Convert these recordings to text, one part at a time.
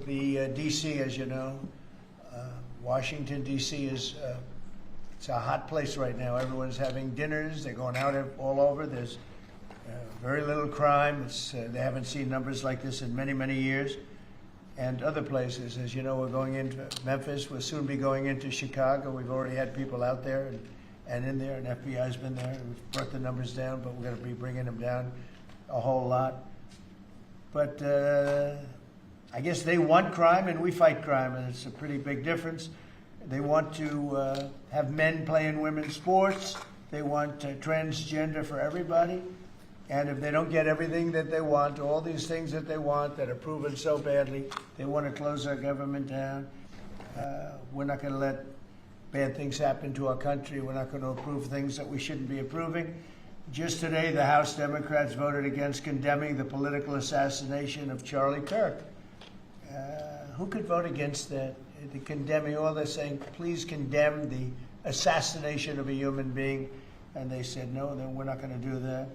the D.C., as you know. Washington, D.C. is it's a hot place right now. Everyone's having dinners. They're going out all over. There's very little crime. They haven't seen numbers like this in many, many years. And other places, as you know, we're going into Memphis. We'll soon be going into Chicago. We've already had people out there and in there, and FBI's been there. We've brought the numbers down, but we're going to be bringing them down a whole lot. But I guess they want crime and we fight crime, and it's a pretty big difference. They want to have men play in women's sports. They want transgender for everybody. And if they don't get everything that they want, all these things that they want that are proven so badly, they want to close our government down. We're not going to let bad things happen to our country. We're not going to approve things that we shouldn't be approving. Just today, the House Democrats voted against condemning the political assassination of Charlie Kirk. Who could vote against that? The condemning, all they're saying, please condemn the assassination of a human being. And they said, no, then we're not going to do that.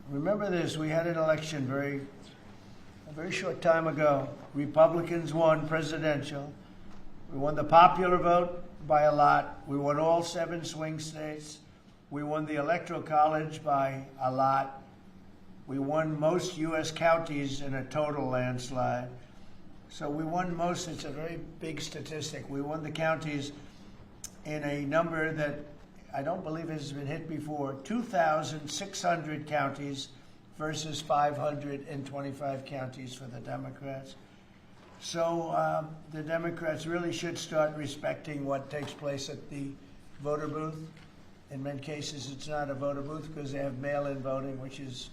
Remember this, we had an election a very short time ago. Republicans won presidential. We won the popular vote by a lot. We won all 7 swing states. We won the Electoral College by a lot. We won most U.S. counties in a total landslide. So we won most. It's a very big statistic. We won the counties in a number that I don't believe has been hit before. 2,600 counties versus 525 counties for the Democrats. So the Democrats really should start respecting what takes place at the voter booth. In many cases, it's not a voter booth because they have mail-in voting, which is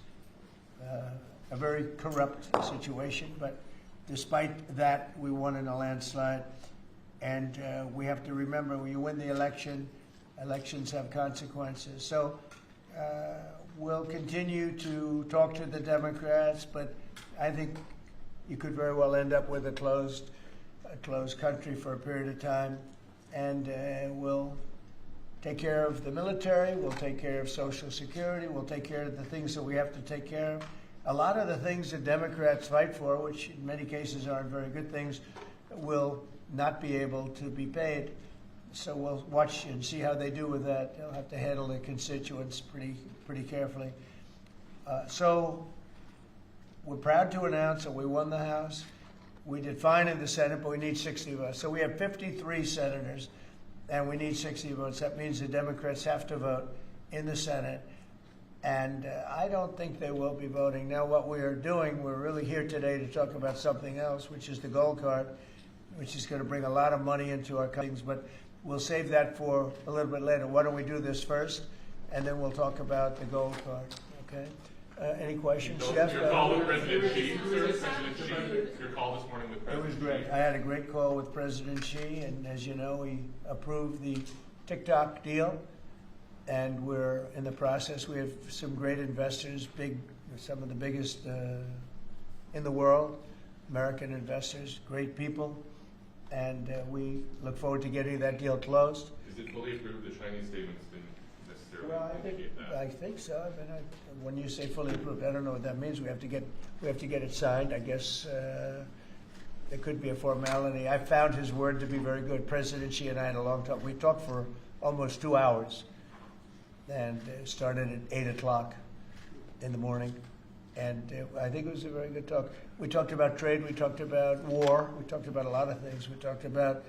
a very corrupt situation. But despite that, we won in a landslide. And we have to remember, when you win the election, elections have consequences. So we'll continue to talk to the Democrats, but I think you could very well end up with a closed country for a period of time. And we'll take care of the military, we'll take care of Social Security, we'll take care of the things that we have to take care of. A lot of the things that Democrats fight for, which in many cases aren't very good things, will not be able to be paid. So we'll watch and see how they do with that. They'll have to handle their constituents pretty carefully. So we're proud to announce that we won the House. We did fine in the Senate, but we need 60 votes. So we have 53 senators, and we need 60 votes. That means the Democrats have to vote in the Senate. And I don't think they will be voting. Now, what we are doing, we're really here today to talk about something else, which is the gold card, which is going to bring a lot of money into our companies, but we'll save that for a little bit later. Why don't we do this first, and then we'll talk about the gold card, okay? Any questions, Jeff? Your call with President Xi, sir, President Xi, your call this morning with President Xi. It was great. I had a great call with President Xi, and as you know, he approved the TikTok deal, and we're in the process. We have some great investors, some of the biggest in the world, American investors, great people, and we look forward to getting that deal closed. Is it fully approved? The Chinese statements didn't necessarily Well, indicate that. I think so. I mean, when you say fully approved, I don't know what that means. We have to get it signed. I guess there could be a formality. I found his word to be very good. President Xi and I had a long talk. We talked for almost 2 hours, and started at 8 o'clock in the morning. And I think it was a very good talk. We talked about trade. We talked about war. We talked about a lot of things. We talked about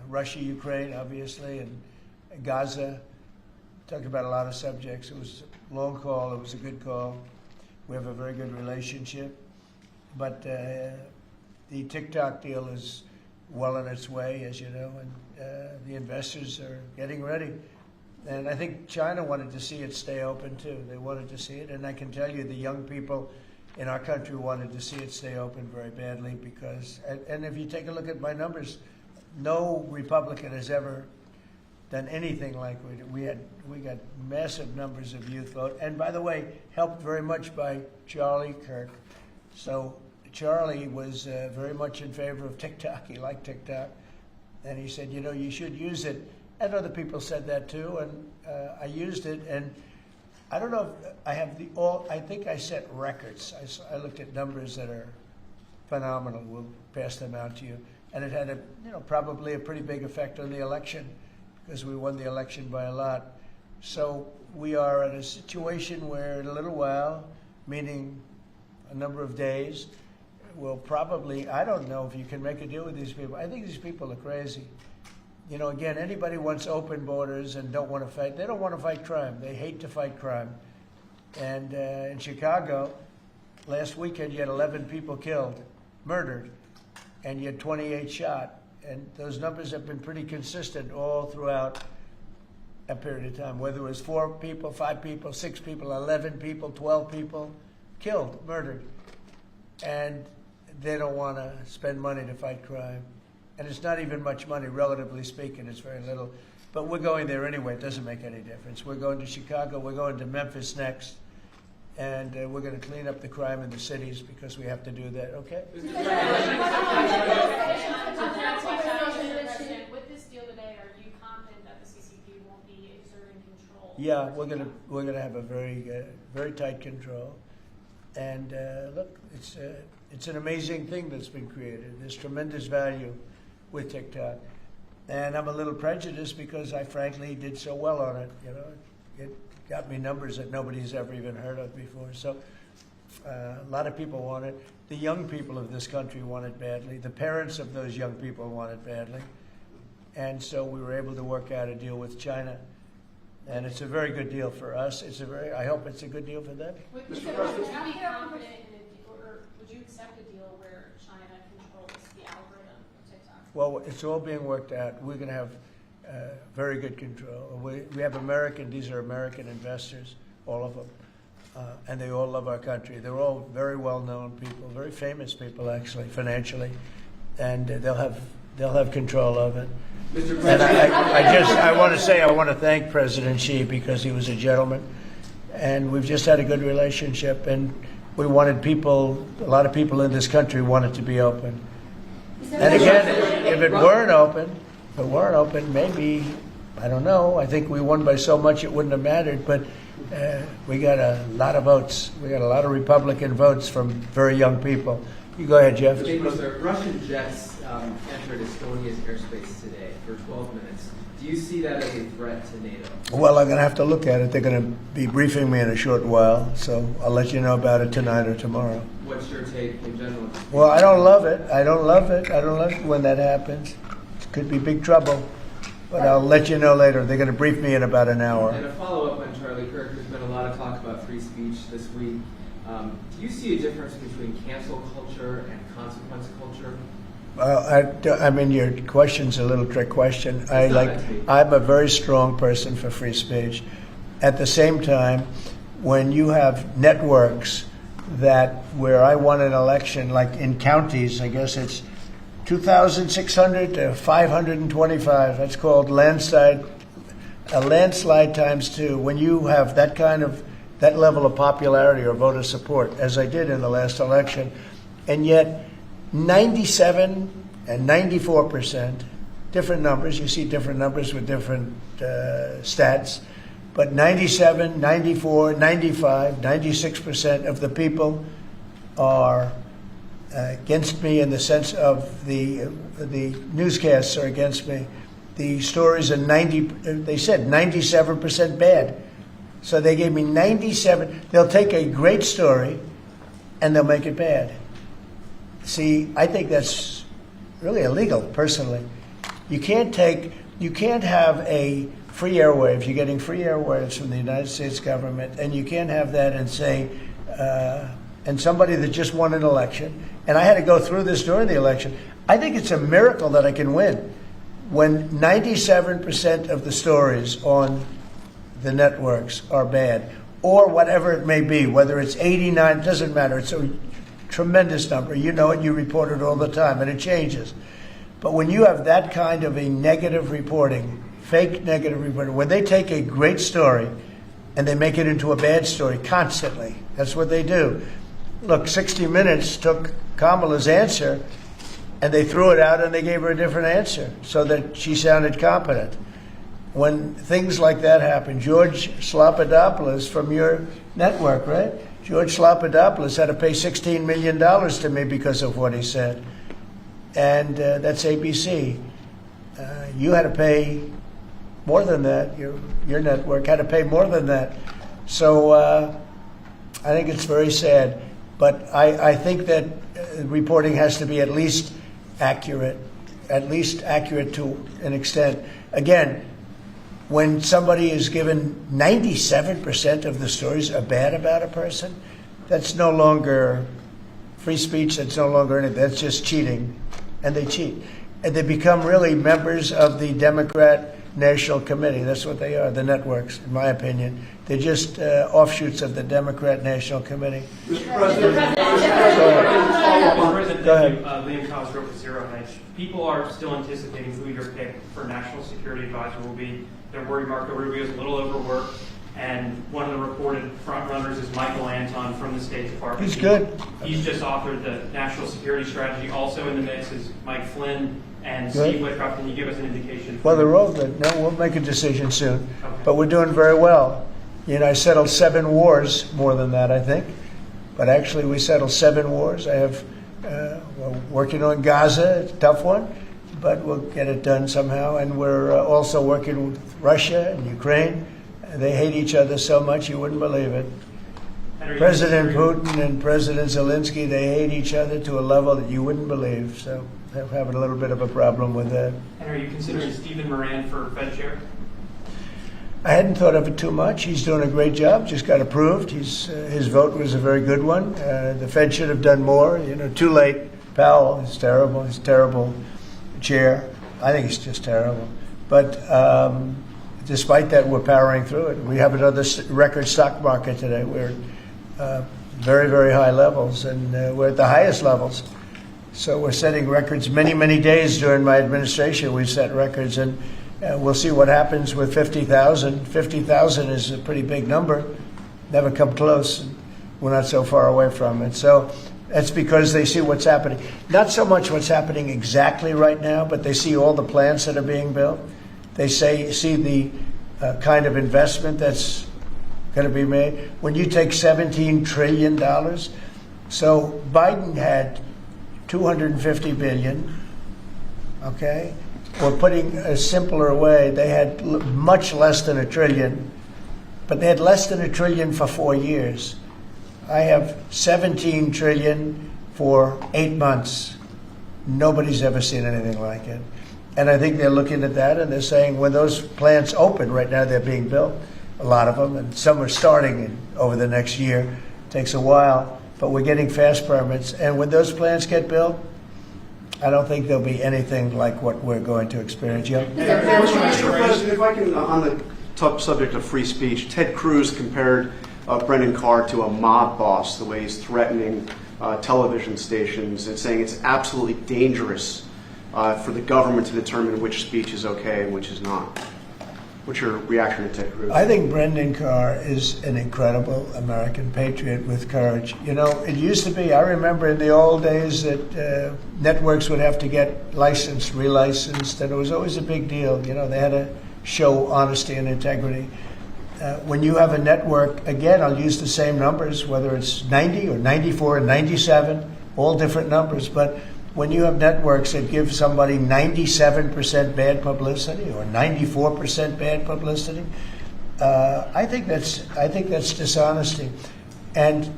Russia, Ukraine, obviously, and Gaza. Talked about a lot of subjects. It was a long call. It was a good call. We have a very good relationship. But the TikTok deal is well on its way, as you know, and the investors are getting ready. And I think China wanted to see it stay open, too. They wanted to see it. And I can tell you the young people in our country wanted to see it stay open very badly because, and if you take a look at my numbers, no Republican has ever done anything like we did. We got massive numbers of youth vote. And by the way, helped very much by Charlie Kirk. So Charlie was very much in favor of TikTok. He liked TikTok. And he said, you know, you should use it. And other people said that too, and I used it, and I don't know if I have I think I set records. I looked at numbers that are phenomenal. We'll pass them out to you. And it had probably a pretty big effect on the election because we won the election by a lot. So we are at a situation where in a little while, meaning a number of days, we'll probably, I don't know if you can make a deal with these people. I think these people are crazy. Again, anybody wants open borders and don't want to fight. They don't want to fight crime. They hate to fight crime. And in Chicago, last weekend, you had 11 people killed, murdered, and you had 28 shot. And those numbers have been pretty consistent all throughout a period of time, whether it was 4 people, 5 people, 6 people, 11 people, 12 people killed, murdered. And they don't want to spend money to fight crime. And it's not even much money, relatively speaking. It's very little. But we're going there anyway. It doesn't make any difference. We're going to Chicago. We're going to Memphis next. And we're going to clean up the crime in the cities because we have to do that. Okay? With this deal today, are you confident that the CCP won't be exerting control? Yeah, we're gonna have a very tight control. And look, it's an amazing thing that's been created. There's tremendous value with TikTok. And I'm a little prejudiced because I frankly did so well on it. It got me numbers that nobody's ever even heard of before. So a lot of people want it. The young people of this country want it badly. The parents of those young people want it badly. And so we were able to work out a deal with China. And it's a very good deal for us. I hope it's a good deal for them. Would you be confident or would you accept a deal where China controls the algorithm of TikTok? Well, it's all being worked out. We're going to have very good control. We have these are American investors, all of them. And they all love our country. They're all very well-known people, very famous people, actually, financially. And they'll have control of it. Mr. And President, I want to thank President Xi because he was a gentleman. And we've just had a good relationship. And we wanted a lot of people in this country wanted to be open. And again, if it weren't open, maybe, I don't know. I think we won by so much it wouldn't have mattered. But we got a lot of votes. We got a lot of Republican votes from very young people. You go ahead, Jeff. Thank you, sir. Russian jets entered Estonia's airspace today for 12 minutes. Do you see that as a threat to NATO? Well, I'm going to have to look at it. They're going to be briefing me in a short while, so I'll let you know about it tonight or tomorrow. What's your take in general? Well, I don't love it. I don't love it when that happens. It could be big trouble, but I'll let you know later. They're going to brief me in about an hour. And a follow-up on Charlie Kirk. There's been a lot of talk about free speech this week. Do you see a difference between cancel culture and consequence culture? I mean, your question's a little trick question. I'm a very strong person for free speech. At the same time, when you have networks where I won an election, like in counties, I guess it's 2,600 to 525. That's called a landslide times 2. When you have that level of popularity or voter support, as I did in the last election, and yet 97 and 94%, different numbers. You see different numbers with different stats. But 97, 94, 95, 96% of the people are against me in the sense of the newscasts are against me. The stories are they said 97% bad. So they gave me 97. They'll take a great story and they'll make it bad. See, I think that's really illegal, personally. You can't have a free airwaves. You're getting free airwaves from the United States government, and you can't have that and say, and somebody that just won an election, and I had to go through this during the election. I think it's a miracle that I can win when 97% of the stories on the networks are bad, or whatever it may be, whether it's 89, it doesn't matter. It's a tremendous number. You know it, you report it all the time, and it changes. But when you have that kind of a negative reporting, fake negative reporting, when they take a great story and they make it into a bad story constantly, that's what they do. Look, 60 Minutes took Kamala's answer and they threw it out and they gave her a different answer so that she sounded competent. When things like that happen, George Slopadopoulos from your network, right? George Slopadopoulos had to pay $16 million to me because of what he said. And that's ABC. You had to pay more than that. Your network had to pay more than that. So I think it's very sad. But I think that reporting has to be at least accurate to an extent. Again, when somebody is given 97% of the stories are bad about a person, that's no longer free speech, that's no longer anything, that's just cheating. And they cheat. And they become really members of the Democrat National Committee. That's what they are, the networks, in my opinion. They're just offshoots of the Democrat National Committee. Mr. President, Go ahead. Liam Cosgrove with Zero Hedge. People are still anticipating who your pick for National Security Advisor will be. They're worried Marco Rubio is a little overworked, and one of the reported frontrunners is Michael Anton from the State Department. He's good. He's just authored the National Security Strategy. Also in the mix is Mike Flynn and Good. Steve Witkoff. Can you give us an indication? Well, they're all good. No, we'll make a decision soon. Okay. But we're doing very well. You know, I settled 7 wars, more than that, I think. But actually, we settled 7 wars. I have, we're working on Gaza. It's a tough one, but we'll get it done somehow. And we're also working with Russia and Ukraine. They hate each other so much, you wouldn't believe it. And are you President considering- Putin and President Zelensky, they hate each other to a level that you wouldn't believe. So they're having a little bit of a problem with that. And are you considering Stephen Moran for Fed Chair? I hadn't thought of it too much. He's doing a great job. Just got approved. His vote was a very good one. The Fed should have done more. You know, too late. Powell is terrible. He's a terrible chair. I think he's just terrible. But despite that, we're powering through it. We have another record stock market today. We're very, very high levels, and we're at the highest levels. So we're setting records. Many, many days during my administration, we've set records, and we'll see what happens with 50,000. 50,000 is a pretty big number. Never come close. We're not so far away from it. So that's because they see what's happening. Not so much what's happening exactly right now, but they see all the plants that are being built. They see the kind of investment that's going to be made. When you take $17 trillion, so Biden had $250 billion, okay? Or putting a simpler way, they had much less than $1 trillion, but they had less than $1 trillion for 4 years. I have $17 trillion for 8 months. Nobody's ever seen anything like it. And I think they're looking at that and they're saying when those plants open, right now they're being built, a lot of them, and some are starting over the next year. It takes a while, but we're getting fast permits. And when those plants get built, I don't think there'll be anything like what we're going to experience. Yeah. Mr. President, if I can, on the top subject of free speech, Ted Cruz compared Brendan Carr to a mob boss, the way he's threatening television stations and saying it's absolutely dangerous for the government to determine which speech is okay and which is not. What's your reaction to Ted Cruz? I think Brendan Carr is an incredible American patriot with courage. You know, it used to be, I remember in the old days that networks would have to get licensed, relicensed, and it was always a big deal. You know, they had to show honesty and integrity. When you have a network, again, I'll use the same numbers, whether it's 90 or 94 or 97, all different numbers, but when you have networks that give somebody 97% bad publicity or 94% bad publicity, I think that's dishonesty. And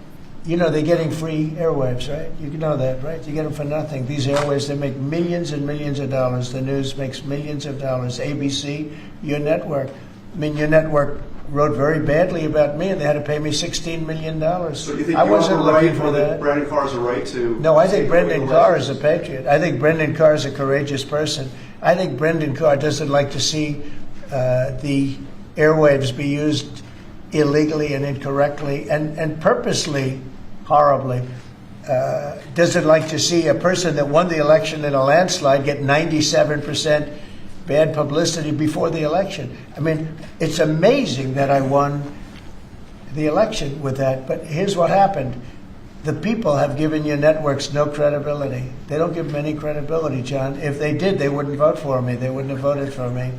you know they're getting free airwaves, right? You know that, right? You get them for nothing. These airwaves, they make millions and millions of dollars. The news makes millions of dollars. ABC, your network. I mean, your network wrote very badly about me, and they had to pay me $16 million. So you think I wasn't looking for that. Brendan Carr has a right to... No, I think Brendan Carr is a patriot. I think Brendan Carr is a courageous person. I think Brendan Carr doesn't like to see the airwaves be used illegally and incorrectly and purposely horribly. Doesn't like to see a person that won the election in a landslide get 97% bad publicity before the election. I mean, it's amazing that I won the election with that, but here's what happened. The people have given your networks no credibility. They don't give them any credibility, John. If they did, they wouldn't vote for me. They wouldn't have voted for me.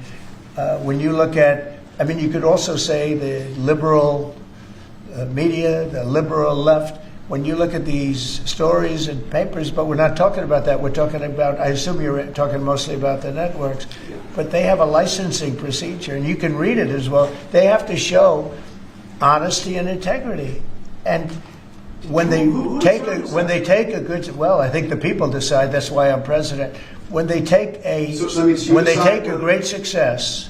When you look at, I mean, you could also say the liberal media, the liberal left. When you look at these stories and papers, but we're not talking about that. We're talking about, I assume you're talking mostly about the networks, but they have a licensing procedure, and you can read it as well. They have to show honesty and integrity. And when they take a good, well, I think the people decide. That's why I'm president. When they take a great success,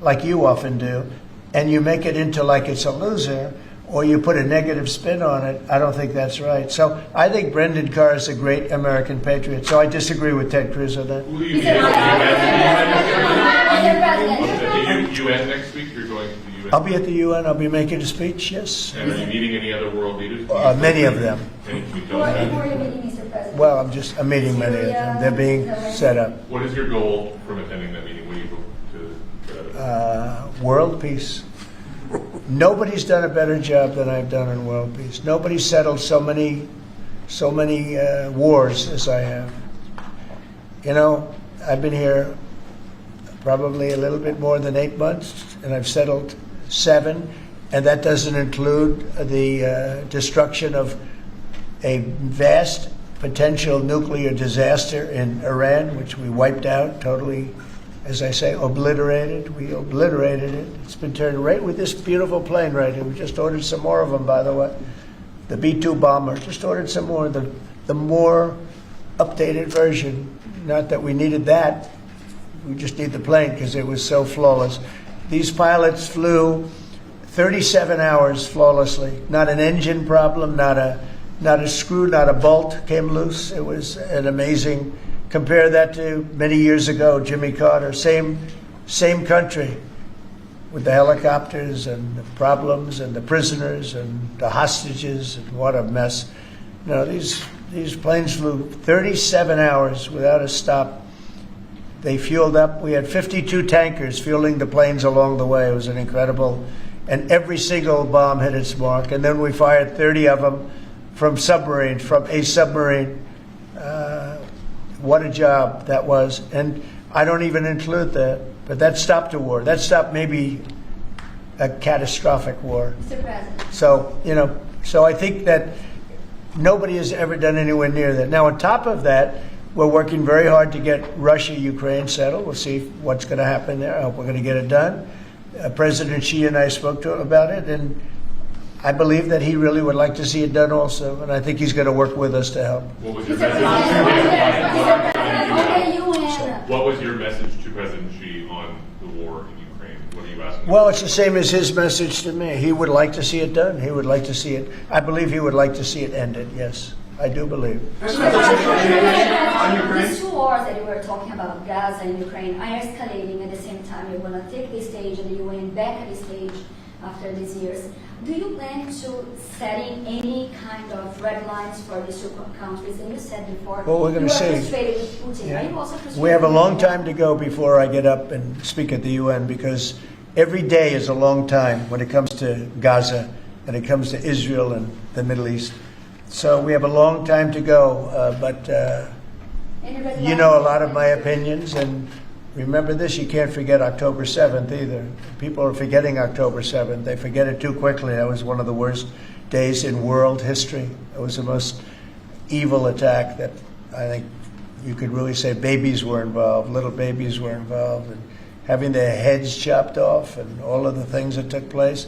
like you often do, and you make it into like it's a loser, or you put a negative spin on it, I don't think that's right. So I think Brendan Carr is a great American patriot. So I disagree with Ted Cruz on that. Will you be at the UN next week? You're going to the UN? I'll be at the UN. I'll be making a speech, yes. And are you meeting any other world leaders? Many of them. Can you tell us that? Well, I'm meeting many of them. They're being set up. What is your goal from attending that meeting? What do you hope to get out of it? World peace. Nobody's done a better job than I've done in world peace. Nobody's settled so many wars as I have. You know, I've been here probably a little bit more than 8 months, and I've settled 7, and that doesn't include the destruction of a vast potential nuclear disaster in Iran, which we wiped out totally. As I say, obliterated. We obliterated it. It's been turned right with this beautiful plane right here. We just ordered some more of them, by the way. The B-2 bomber. Just ordered some more. The more updated version. Not that we needed that. We just need the plane because it was so flawless. These pilots flew 37 hours flawlessly. Not an engine problem. Not a screw. Not a bolt came loose. It was an amazing. Compare that to many years ago, Jimmy Carter, same country, with the helicopters and the problems and the prisoners and the hostages, and what a mess. No, these planes flew 37 hours without a stop. They fueled up. We had 52 tankers fueling the planes along the way. It was an incredible, and every single bomb hit its mark. And then we fired 30 of them from a submarine. What a job that was. And I don't even include that. But that stopped a war. That stopped maybe a catastrophic war. Mr. President. So, so I think that nobody has ever done anywhere near that. Now, on top of that, we're working very hard to get Russia, Ukraine settled. We'll see what's going to happen there. I hope we're going to get it done. President Xi and I spoke to him about it, and I believe that he really would like to see it done also, and I think he's going to work with us to help. What was your message to President Xi on the war in Ukraine? What are you asking? Well, it's the same as his message to me. He would like to see it done. He would like to see it. I believe he would like to see it ended. Yes, I do believe. These 2 wars that you were talking about, Gaza and Ukraine, are escalating at the same time. You want to take the stage and the UN back at the stage after these years. Do you plan to setting any kind of red lines for these 2 countries? And you said before, well, we're going to see. Frustrated with Putin. Yeah. Are you also frustrated? We have a long time to go before I get up and speak at the UN, because every day is a long time when it comes to Gaza and it comes to Israel and the Middle East. So we have a long time to go, but you know a lot of my opinions, and remember this, you can't forget October 7th either. People are forgetting October 7th. They forget it too quickly. That was one of the worst days in world history. It was the most evil attack that I think you could really say babies were involved, little babies were involved, and having their heads chopped off and all of the things that took place.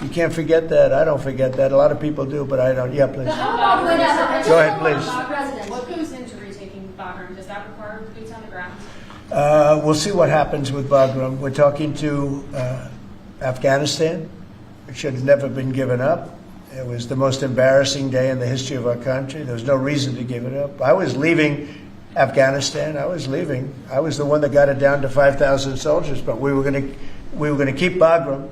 You can't forget that. I don't forget that. A lot of people do, but I don't. Yeah, please. Go ahead, please. What goes into retaking Bagram? Does that require boots on the ground? We'll see what happens with Bagram. We're talking to Afghanistan, which should have never been given up. It was the most embarrassing day in the history of our country. There was no reason to give it up. I was leaving Afghanistan. I was leaving. I was the one that got it down to 5,000 soldiers, but we were going to keep Bagram,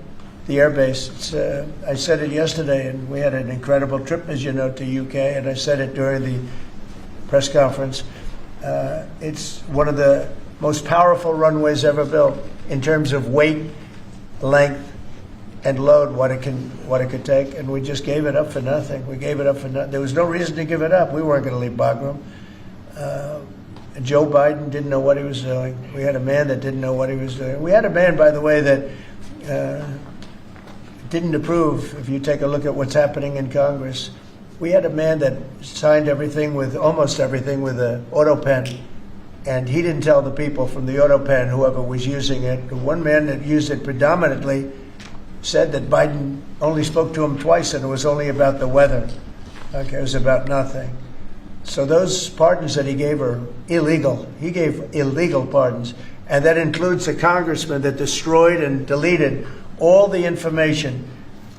the air base. I said it yesterday, and we had an incredible trip, as you know, to UK, and I said it during the press conference. It's one of the most powerful runways ever built in terms of weight, length, and load, what it could take, and we just gave it up for nothing. We gave it up for nothing. There was no reason to give it up. We weren't going to leave Bagram. Joe Biden didn't know what he was doing. We had a man that didn't know what he was doing. We had a man, by the way, that didn't approve, if you take a look at what's happening in Congress, we had a man that signed everything with, almost everything with an auto pen. And he didn't tell the people from the auto pen, whoever was using it. The one man that used it predominantly said that Biden only spoke to him twice and it was only about the weather. Okay, it was about nothing. So those pardons that he gave are illegal. He gave illegal pardons. And that includes the congressman that destroyed and deleted all the information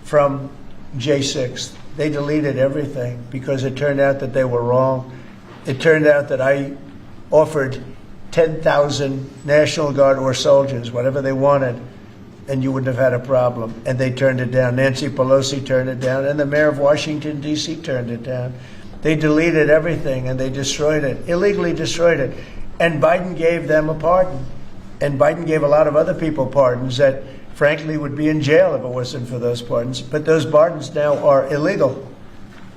from J6. They deleted everything because it turned out that they were wrong. It turned out that I offered 10,000 National Guard or soldiers, whatever they wanted, and you wouldn't have had a problem. And they turned it down. Nancy Pelosi turned it down, and the mayor of Washington, D.C. turned it down. They deleted everything, and they destroyed it, illegally destroyed it. And Biden gave them a pardon. And Biden gave a lot of other people pardons that, frankly, would be in jail if it wasn't for those pardons. But those pardons now are illegal,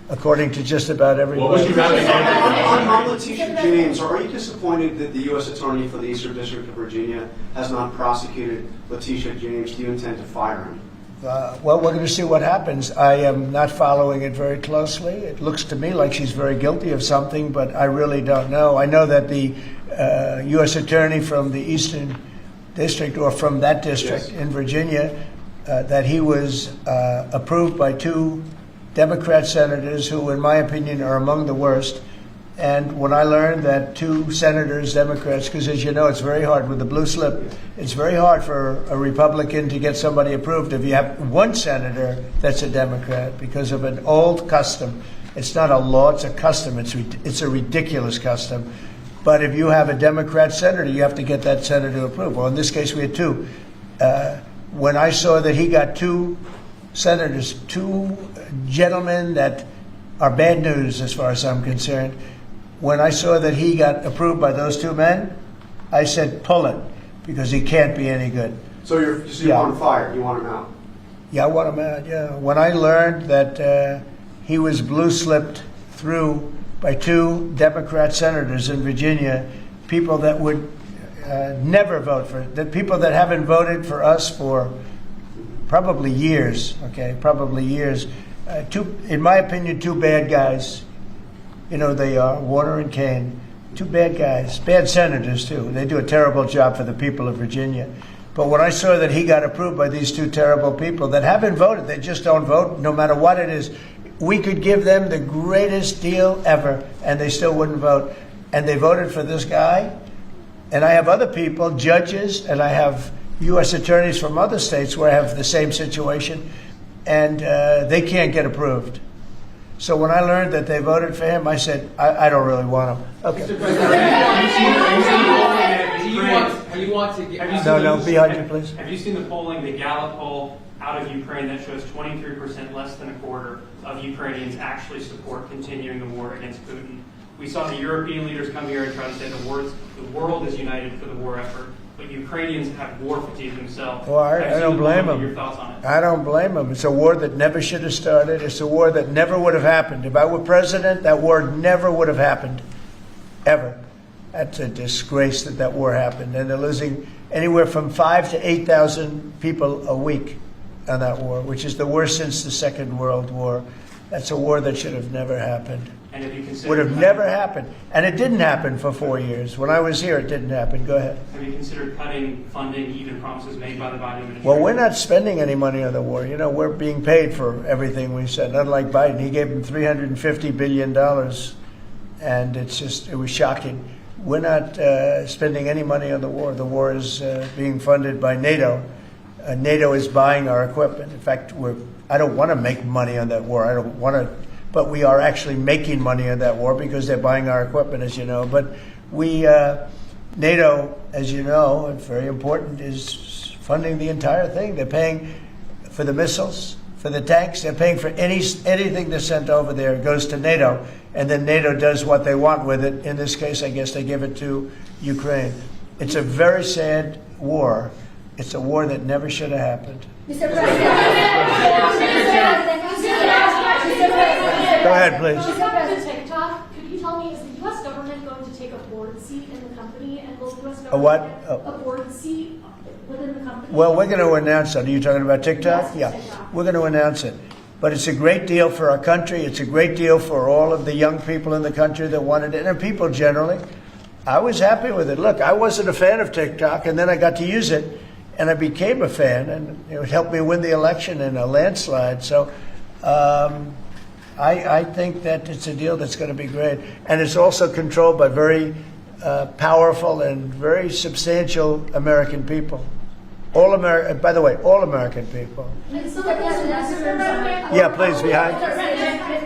according to just about everybody. What was she about to say? On Letitia James, are you disappointed that the U.S. Attorney for the Eastern District of Virginia has not prosecuted Letitia James? Do you intend to fire him? Well, we're going to see what happens. I am not following it very closely. It looks to me like she's very guilty of something, but I really don't know. I know that the U.S. Attorney from the Eastern District, or from that district in Virginia, that he was approved by 2 Democrat senators who, in my opinion, are among the worst. And when I learned that 2 senators, Democrats, because as you know, it's very hard with the blue slip, it's very hard for a Republican to get somebody approved if you have 1 senator that's a Democrat because of an old custom. It's not a law, it's a custom. It's a ridiculous custom. But if you have a Democrat senator, you have to get that senator to approve. Well, in this case, we had 2. When I saw that he got 2 senators, 2 gentlemen that are bad news as far as I'm concerned, when I saw that he got approved by those 2 men, I said, pull it, because he can't be any good. So you want him fired? You want him out? Yeah, I want him out, yeah. When I learned that he was blue-slipped through by 2 Democrat senators in Virginia, people that would never vote for it, people that haven't voted for us for probably years, okay, probably years. In my opinion, 2 bad guys. You know, they are Warner and Kane. 2 bad guys, bad senators too. They do a terrible job for the people of Virginia. But when I saw that he got approved by these 2 terrible people that haven't voted, they just don't vote no matter what it is. We could give them the greatest deal ever, and they still wouldn't vote. And they voted for this guy. And I have other people, judges, and I have U.S. attorneys from other states where I have the same situation, and they can't get approved. So when I learned that they voted for him, I said, I don't really want him. Okay. Mr. President, No, behind you, please. Have you seen the polling, the Gallup poll out of Ukraine that shows 23%, less than a quarter of Ukrainians actually support continuing the war against Putin? We saw the European leaders come here and try to say the world is united for the war effort, but Ukrainians have war fatigue themselves. Well, I don't blame them. Your thoughts on it? I don't blame them. It's a war that never should have started. It's a war that never would have happened. If I were president, that war never would have happened, ever. That's a disgrace that war happened. And they're losing anywhere from 5,000 to 8,000 people a week on that war, which is the worst since the Second World War. That's a war that should have never happened. And if you consider Would have never happened. And it didn't happen for 4 years. When I was here, it didn't happen. Go ahead. Have you considered cutting funding, even promises made by the Biden administration? Well, we're not spending any money on the war. You know, we're being paid for everything we said. Unlike Biden, he gave them $350 billion. And it was shocking. We're not spending any money on the war. The war is being funded by NATO. NATO is buying our equipment. In fact, I don't want to make money on that war. I don't want to, but we are actually making money on that war because they're buying our equipment, as you know. But NATO, as you know, and very important, is funding the entire thing. They're paying for the missiles, for the tanks. They're paying for anything that's sent over there. It goes to NATO, and then NATO does what they want with it. In this case, I guess they give it to Ukraine. It's a very sad war. It's a war that never should have happened. Mr. President. Go ahead, please. TikTok, could you tell me, is the U.S. government going to take a board seat in the company, and will the U.S. government A what? get a board seat within the company? Well, we're going to announce it. Are you talking about TikTok? Yes, Yeah, TikTok. we're going to announce it. But it's a great deal for our country. It's a great deal for all of the young people in the country that wanted it, and people generally. I was happy with it. Look, I wasn't a fan of TikTok, and then I got to use it, and I became a fan, and it helped me win the election in a landslide. So I think that it's a deal that's going to be great. And it's also controlled by very powerful and very substantial American people. By the way, all American people. Yeah, please, behind.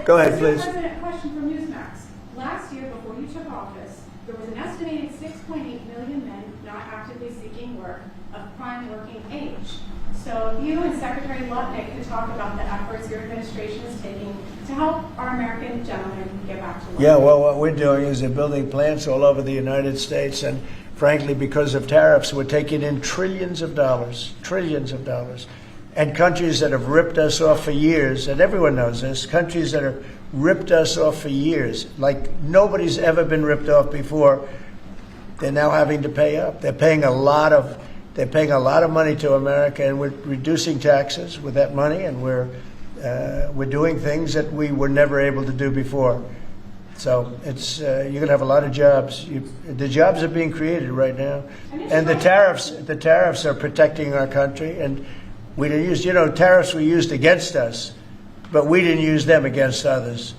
Go ahead, please. Mr. President, question from Newsmax. Last year, before you took office, there was an estimated 6.8 million men not actively seeking work of prime working age. So if you and Secretary Lutnick could talk about the efforts your administration is taking to help our American gentlemen get back to work. Yeah, well, what we're doing is they're building plants all over the United States, and frankly, because of tariffs, we're taking in trillions of dollars. And countries that have ripped us off for years, and everyone knows this, countries that have ripped us off for years, like nobody's ever been ripped off before, they're now having to pay up. They're paying a lot of money to America, and we're reducing taxes with that money, and we're doing things that we were never able to do before. So it's you're going to have a lot of jobs. The jobs are being created right now, and the tariffs are protecting our country. And we didn't use, tariffs were used against us, but we didn't use them against others.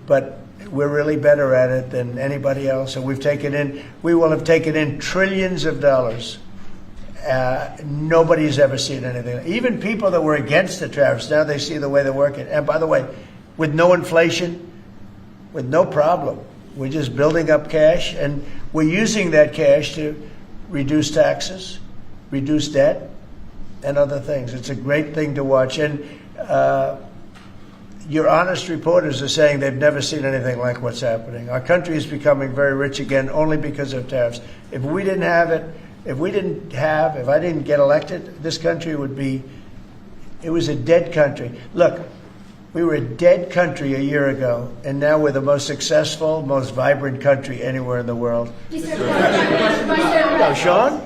But we're really better at it than anybody else, and we will have taken in trillions of dollars. Nobody's ever seen anything. Even people that were against the tariffs, now they see the way they're working. And by the way, with no inflation, with no problem, we're just building up cash, and we're using that cash to reduce taxes, reduce debt, and other things. It's a great thing to watch. And your honest reporters are saying they've never seen anything like what's happening. Our country is becoming very rich again only because of tariffs. If we didn't have it, if I didn't get elected, this country it was a dead country. Look, we were a dead country a year ago, and now we're the most successful, most vibrant country anywhere in the world. Hello, Sean.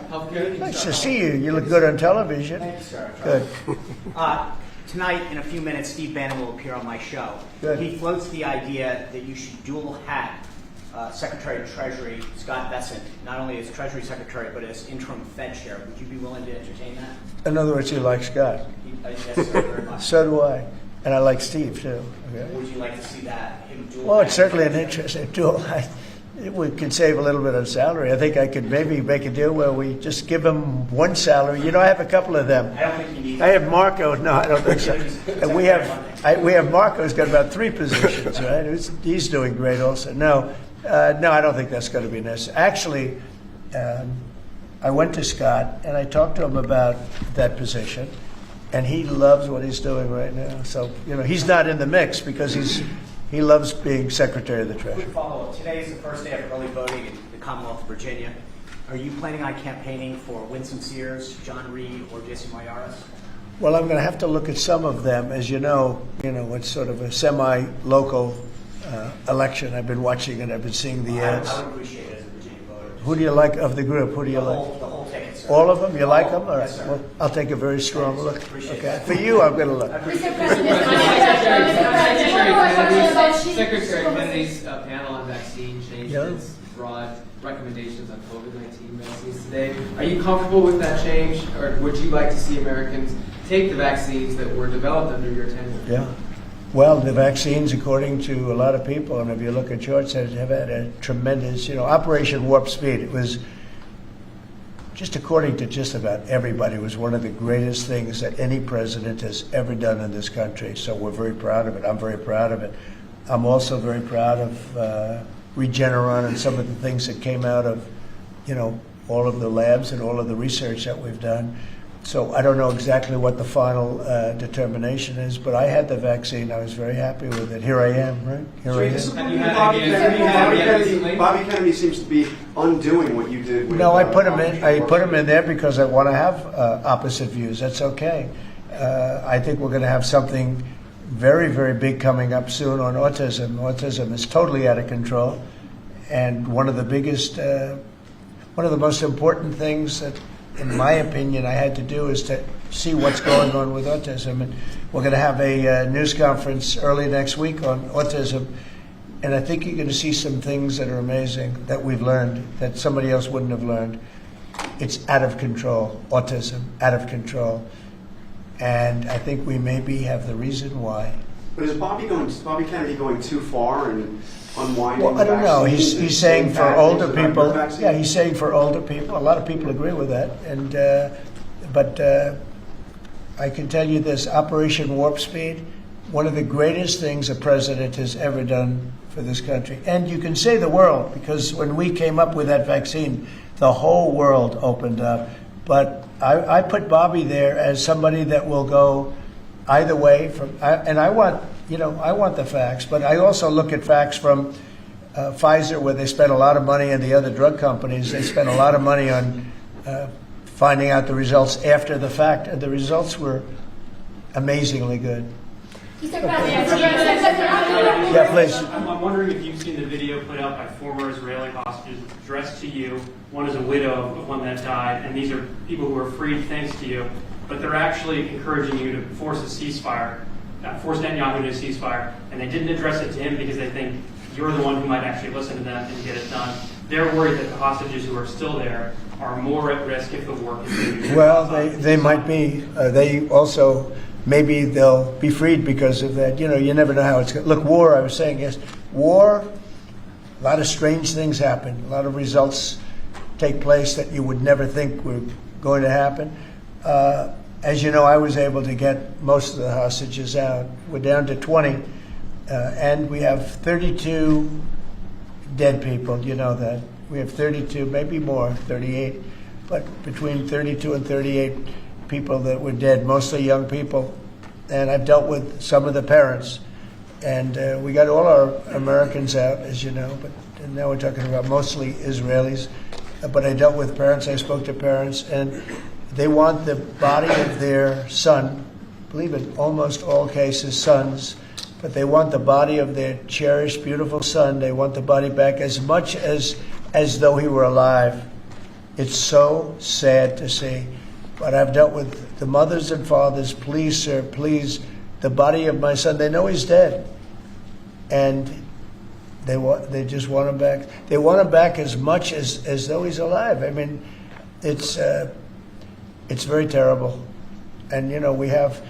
Nice to see you. You look good on television. Thank you, sir. Good. Tonight, in a few minutes, Steve Bannon will appear on my show. Good. He floats the idea that you should dual hat Secretary of Treasury Scott Bessent, not only as Treasury Secretary, but as interim Fed chair. Would you be willing to entertain that? In other words, you like Scott. Yes, sir, very much. So do I. And I like Steve, too. Okay. Would you like to see that? Him dual Well, it's hat? certainly an interesting dual. We could save a little bit on salary. I think I could maybe make a deal where we just give him one salary. I have a couple of them. I don't think you need I have Marco. No, I don't think so. And we have Marco's got about 3 positions, right? He's doing great also. No, I don't think that's going to be necessary. Actually, I went to Scott and I talked to him about that position, and he loves what he's doing right now. So he's not in the mix because he loves being Secretary of the Treasury. Quick follow-up. Today is the first day of early voting in the Commonwealth of Virginia. Are you planning on campaigning for Winsome Sears, John Reed, or Jason Mayaris? Well, I'm going to have to look at some of them. As you know, it's sort of a semi-local election. I've been watching it. I've been seeing the ads. I would appreciate it as a Virginia voter. Who do you like of the group? Who do you like? The whole ticket, sir. All of them? You like them? All right. Yes, sir. Well, I'll take a very strong look. Appreciate Okay. that. For you, I'm going to look. Secretary Kennedy's panel on vaccine changed Yeah. its broad recommendations on COVID-19 vaccines today. Are you comfortable with that change, or would you like to see Americans take the vaccines that were developed under your tenure? Yeah. Well, the vaccines, according to a lot of people, and if you look at charts, have had a tremendous, Operation Warp Speed. It was, just according to just about everybody, was one of the greatest things that any president has ever done in this country. So we're very proud of it. I'm very proud of it. I'm also very proud of Regeneron and some of the things that came out of, all of the labs and all of the research that we've done. So I don't know exactly what the final determination is, but I had the vaccine. I was very happy with it. Here I am, right? Here I am. Bobby Kennedy seems to be undoing what you did. With, No, I put him in. I put him in there because I want to have opposite views. That's okay. I think we're going to have something very, very big coming up soon on autism. Autism is totally out of control, and one of the biggest, one of the most important things that in my opinion, I had to do is to see what's going on with autism. And we're going to have a news conference early next week on autism. And I think you're going to see some things that are amazing that we've learned that somebody else wouldn't have learned. It's out of control, autism, out of control. And I think we maybe have the reason why. But is Bobby Kennedy going too far and unwinding Well, I don't know. vaccines? He's saying for older people. Vaccine? Yeah, he's saying for older people. A lot of people agree with that. And but I can tell you this: Operation Warp Speed, one of the greatest things a president has ever done for this country. And you can say the world, because when we came up with that vaccine, the whole world opened up. But I put Bobby there as somebody that will go either way. And I want the facts, but I also look at facts from Pfizer, where they spent a lot of money, and the other drug companies, they spent a lot of money on finding out the results after the fact, and the results were amazingly good. Mr. President, Yeah, please. I'm wondering if you've seen the video put out by former Israeli hostages addressed to you. One is a widow of one that died, and these are people who were freed thanks to you. But they're actually encouraging you to force a ceasefire, force Netanyahu to a ceasefire, and they didn't address it to him because they think you're the one who might actually listen to them and get it done. They're worried that the hostages who are still there are more at risk if the war continues. Well, they might be. They also, maybe they'll be freed because of that. You know, you never know how it's going to look. War, I was saying, yes, war, a lot of strange things happen. A lot of results take place that you would never think were going to happen. As you know, I was able to get most of the hostages out. We're down to 20, and we have 32 dead people. You know that. We have 32, maybe more, 38, but between 32 and 38 people that were dead, mostly young people. And I've dealt with some of the parents. And we got all our Americans out, as you know, but now we're talking about mostly Israelis. But I dealt with parents, I spoke to parents, and they want the body of their son, I believe in almost all cases sons, but they want the body of their cherished, beautiful son. They want the body back as much as though he were alive. It's so sad to see. But I've dealt with the mothers and fathers. Please, sir, please, the body of my son. They know he's dead, and they just want him back. They want him back as much as though he's alive. I mean, it's very terrible. And you know, we have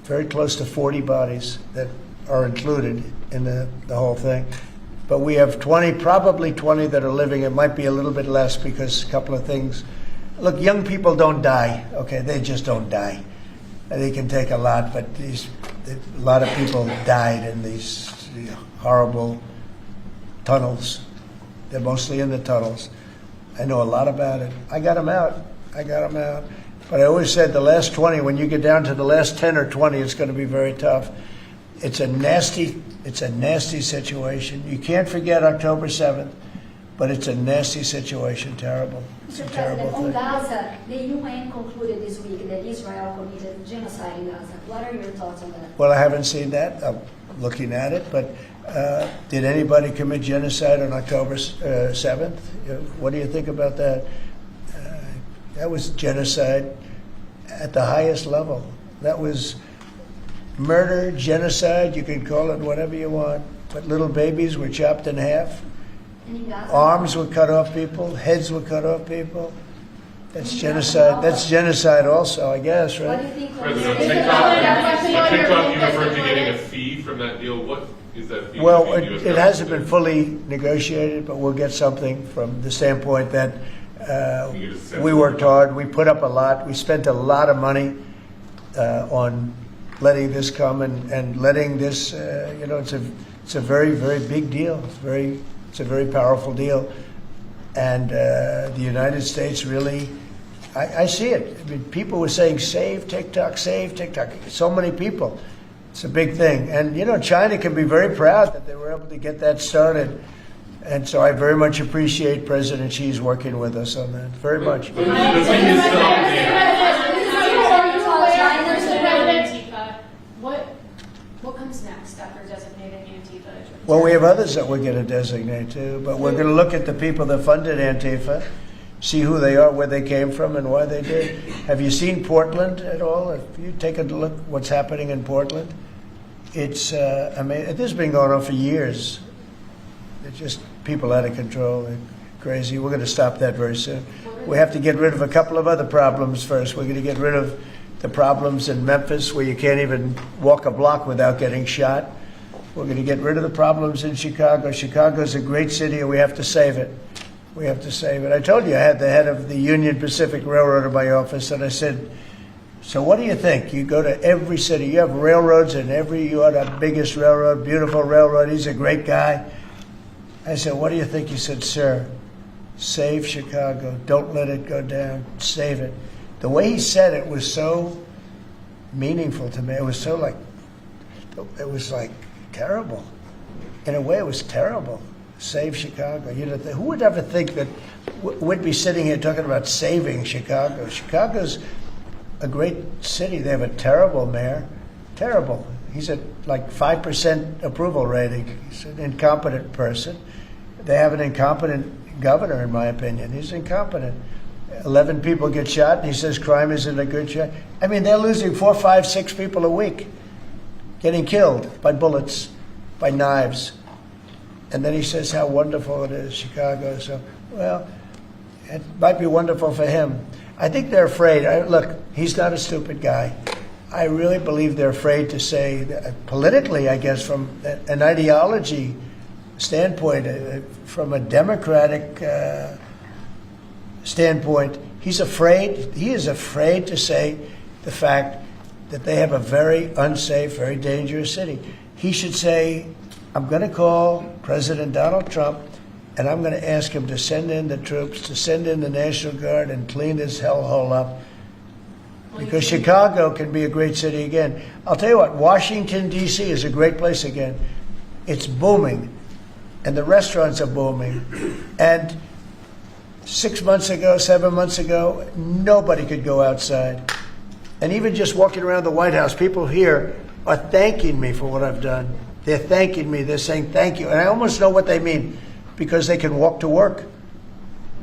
very close to 40 bodies that are included in the whole thing. But we have 20, probably 20 that are living. It might be a little bit less because a couple of things. Look, young people don't die, okay? They just don't die. They can take a lot, but a lot of people died in these horrible tunnels. They're mostly in the tunnels. I know a lot about it. I got them out. But I always said the last 20, when you get down to the last 10 or 20, it's going to be very tough. It's a nasty situation. You can't forget October 7th, but it's a nasty situation, terrible. It's a Mr. terrible President, on thing. Gaza, the UN concluded this week that Israel committed genocide in Gaza. What are your thoughts on that? Well, I haven't seen that. I'm looking at it, but did anybody commit genocide on October 7th? What do you think about that? That was genocide at the highest level. That was murder, genocide, you can call it whatever you want. But little babies were chopped in half. And in Gaza? Arms were cut off people. Heads were cut off people. That's genocide. That's genocide also, I guess, What do right? you think? President, on TikTok, you referred to getting a fee from that deal. What is that fee? Well, between US it hasn't been government fully negotiated, but we'll get something from the standpoint that You get a sense we of worked it. hard. We put up a lot. We spent a lot of money on letting this come and letting this. It's a very, very big deal. It's a very powerful deal, and the United States really. I see it. I mean, people were saying, save TikTok, save TikTok. So many people. It's a big thing. And, you know, China can be very proud that they were able to get that started. And so I very much appreciate President Xi's working with us on that. Very much. But the thing is still up there. Antifa, what comes next after designating Antifa? Well, we have others that we're going to designate too, but we're going to look at the people that funded Antifa, see who they are, where they came from, and why they did. Have you seen Portland at all? If you take a look what's happening in Portland, it's I mean, this has been going on for years. It's just people out of control and crazy. We're going to stop that very soon. We have to get rid of a couple of other problems first. We're going to get rid of the problems in Memphis where you can't even walk a block without getting shot. We're going to get rid of the problems in Chicago. Chicago's a great city and we have to save it. We have to save it. I told you I had the head of the Union Pacific Railroad in my office and I said, so what do you think? You go to every city, you have railroads in you are the biggest railroad, beautiful railroad, he's a great guy. I said, what do you think? He said, sir, save Chicago. Don't let it go down. Save it. The way he said it was so meaningful to me. It was like terrible. In a way, it was terrible. Save Chicago. You know, who would ever think that we'd be sitting here talking about saving Chicago? Chicago's a great city. They have a terrible mayor. Terrible. He's at like 5% approval rating. He's an incompetent person. They have an incompetent governor, in my opinion. He's incompetent. 11 people get shot, and he says crime isn't a good shot. I mean, they're losing 4, 5, 6 people a week, getting killed by bullets, by knives. And then he says how wonderful it is, Chicago. So, well, it might be wonderful for him. I think they're afraid. Look, he's not a stupid guy. I really believe they're afraid to say, politically, I guess, from an ideology standpoint, from a democratic standpoint, he is afraid to say the fact that they have a very unsafe, very dangerous city. He should say, I'm going to call President Donald Trump and I'm going to ask him to send in the troops, to send in the National Guard and clean this hellhole up. Because Chicago can be a great city again. I'll tell you what, Washington, D.C. is a great place again. It's booming. And the restaurants are booming. And 6 months ago, 7 months ago, nobody could go outside. And even just walking around the White House, people here are thanking me for what I've done. They're thanking me. They're saying thank you. And I almost know what they mean because they can walk to work.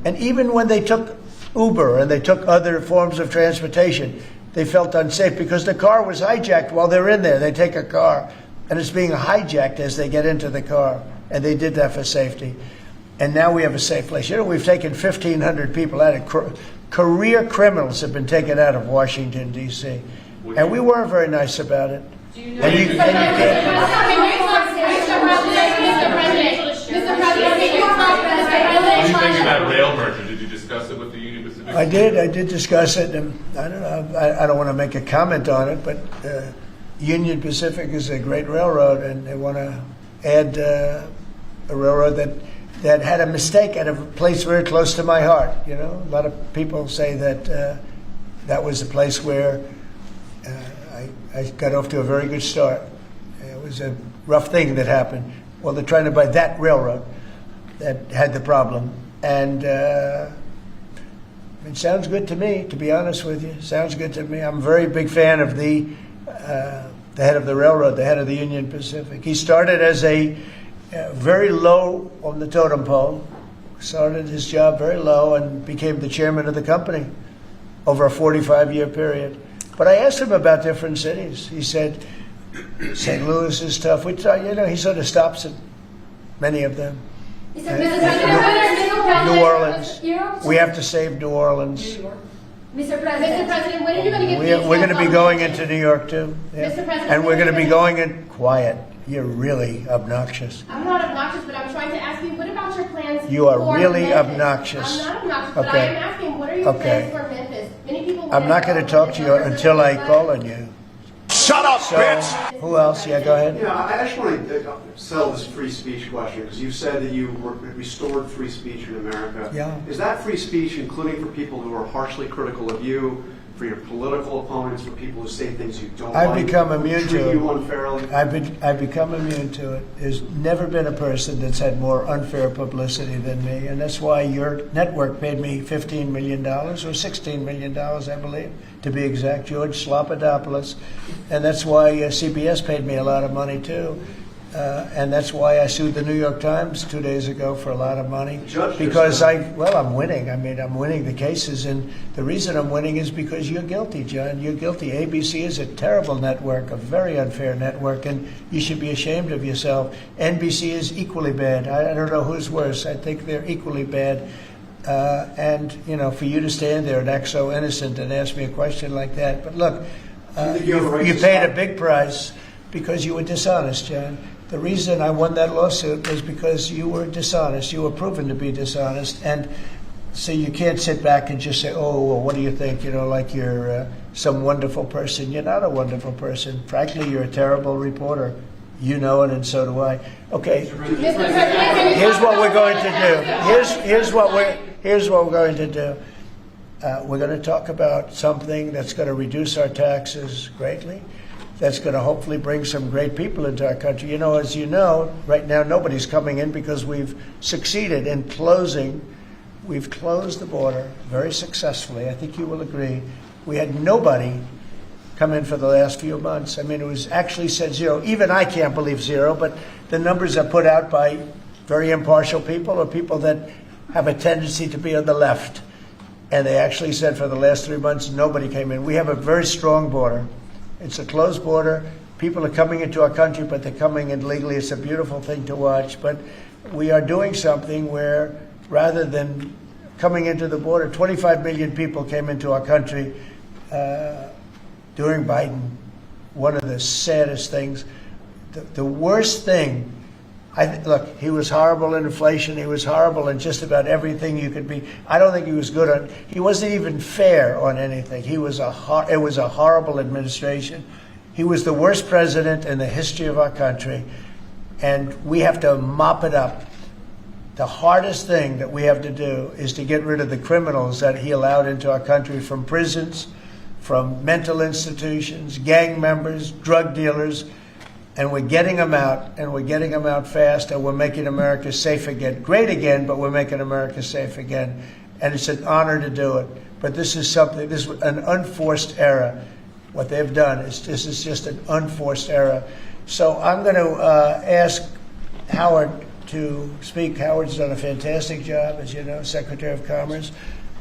And even when they took Uber and they took other forms of transportation, they felt unsafe because the car was hijacked while they're in there. They take a car and it's being hijacked as they get into the car. And they did that for safety. And now we have a safe place. You know, we've taken 1,500 people out of career criminals have been taken out of Washington, D.C. And we weren't very nice about it. Do you know? Mr. President, What do you think about rail merger? Did you discuss it with the Union Pacific? I did discuss it, and I don't know. I don't want to make a comment on it, but Union Pacific is a great railroad, and they want to add a railroad that had a mistake at a place very close to my heart. You know, a lot of people say that that was the place where I got off to a very good start. It was a rough thing that happened. Well, they're trying to buy that railroad that had the problem, and it sounds good to me, to be honest with you. Sounds good to me. I'm a very big fan of the head of the railroad, the head of the Union Pacific. He started as a very low on the totem pole, started his job very low and became the chairman of the company over a 45-year period. But I asked him about different cities. He said, St. Louis is tough. He sort of stops at many of them. New Orleans. We have to save New Orleans. Mr. President, when are you going to get We're going to be going into New York, too. Yeah. Mr. President, and we're going to be going in quiet. You're really obnoxious. I'm not obnoxious, but I'm trying to ask you, what about your plans You are for really Memphis? obnoxious. I'm not obnoxious, but I Okay. am asking, what are your Okay. plans for Memphis? Many people I'm not going to talk to you until I call on you. Shut up, So, bitch! who else? Yeah, go ahead. Yeah, I just want to sell this free speech question because you said that you restored free speech in America. Yeah. Is that free speech including for people who are harshly critical of you, for your political opponents, for people who say things you don't like? I've become immune treat to you it. unfairly? I've become immune to it. There's never been a person that's had more unfair publicity than me, and that's why your network paid me $15 million, or $16 million, I believe, to be exact, George Slopadopoulos, and that's why CBS paid me a lot of money too. And that's why I sued the New York Times 2 days ago for a lot of money. Judge Because just- I'm winning. I mean, I'm winning the cases. And the reason I'm winning is because you're guilty, John. You're guilty. ABC is a terrible network, a very unfair network, and you should be ashamed of yourself. NBC is equally bad. I don't know who's worse. I think they're equally bad. And, you know, for you to stand there and act so innocent and ask me a question like that. But look, you paid a big price because you were dishonest, John. The reason I won that lawsuit was because you were dishonest. You were proven to be dishonest. And so you can't sit back and just say, oh, well, what do you think? You know, like you're some wonderful person. You're not a wonderful person. Frankly, you're a terrible reporter. You know it, and so do I. Okay, here's what we're going to do. Here's what we're going to do. We're going to talk about something that's going to reduce our taxes greatly. That's going to hopefully bring some great people into our country. You know, as you know, right now nobody's coming in because we've succeeded in closing. We've closed the border very successfully. I think you will agree. We had nobody come in for the last few months. I mean, it was actually said zero. Even I can't believe zero, but the numbers are put out by very impartial people or people that have a tendency to be on the left. And they actually said for the last 3 months, nobody came in. We have a very strong border. It's a closed border. People are coming into our country, but they're coming in legally. It's a beautiful thing to watch. But we are doing something where rather than coming into the border, 25 million people came into our country during Biden. One of the saddest things. The worst thing, look, he was horrible in inflation. He was horrible in just about everything you could be. I don't think he was good on. He wasn't even fair on anything. It was a horrible administration. He was the worst president in the history of our country, and we have to mop it up. The hardest thing that we have to do is to get rid of the criminals that he allowed into our country from prisons, from mental institutions, gang members, drug dealers. And we're getting them out, and we're getting them out fast, and we're making America safe again. Great again, but we're making America safe again. And it's an honor to do it. But this is an unforced error. What they've done is just an unforced error. So I'm going to ask Howard to speak. Howard's done a fantastic job, as you know, Secretary of Commerce.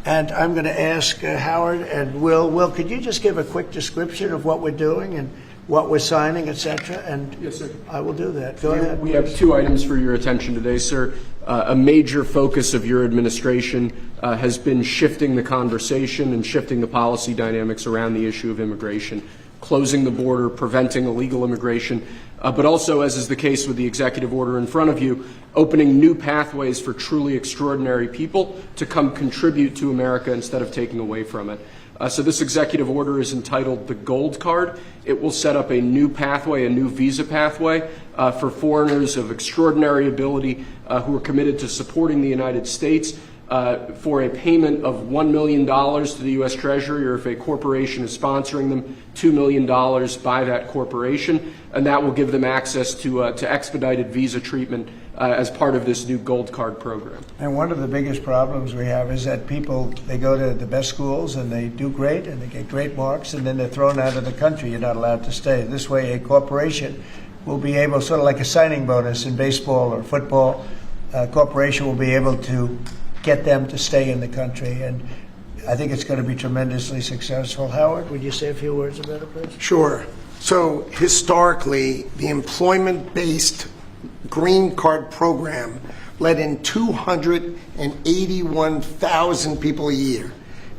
And I'm going to ask Howard and Will, could you just give a quick description of what we're doing and what we're signing, etc.? And yes, sir. I will do that. Go ahead. We have 2 items for your attention today, sir. A major focus of your administration has been shifting the conversation and shifting the policy dynamics around the issue of immigration, closing the border, preventing illegal immigration, but also, as is the case with the executive order in front of you, opening new pathways for truly extraordinary people to come contribute to America instead of taking away from it. So this executive order is entitled the Gold Card. It will set up a new pathway, a new visa pathway for foreigners of extraordinary ability who are committed to supporting the United States for a payment of $1 million to the U.S. Treasury, or if a corporation is sponsoring them, $2 million by that corporation, and that will give them access to expedited visa treatment as part of this new Gold Card program. And one of the biggest problems we have is that people, they go to the best schools and they do great and they get great marks, and then they're thrown out of the country. You're not allowed to stay. This way, a corporation will be able, sort of like a signing bonus in baseball or football, a corporation will be able to get them to stay in the country. And I think it's going to be tremendously successful. Howard, would you say a few words about it, please? Sure. So historically, the employment-based Green Card program let in 281,000 people a year.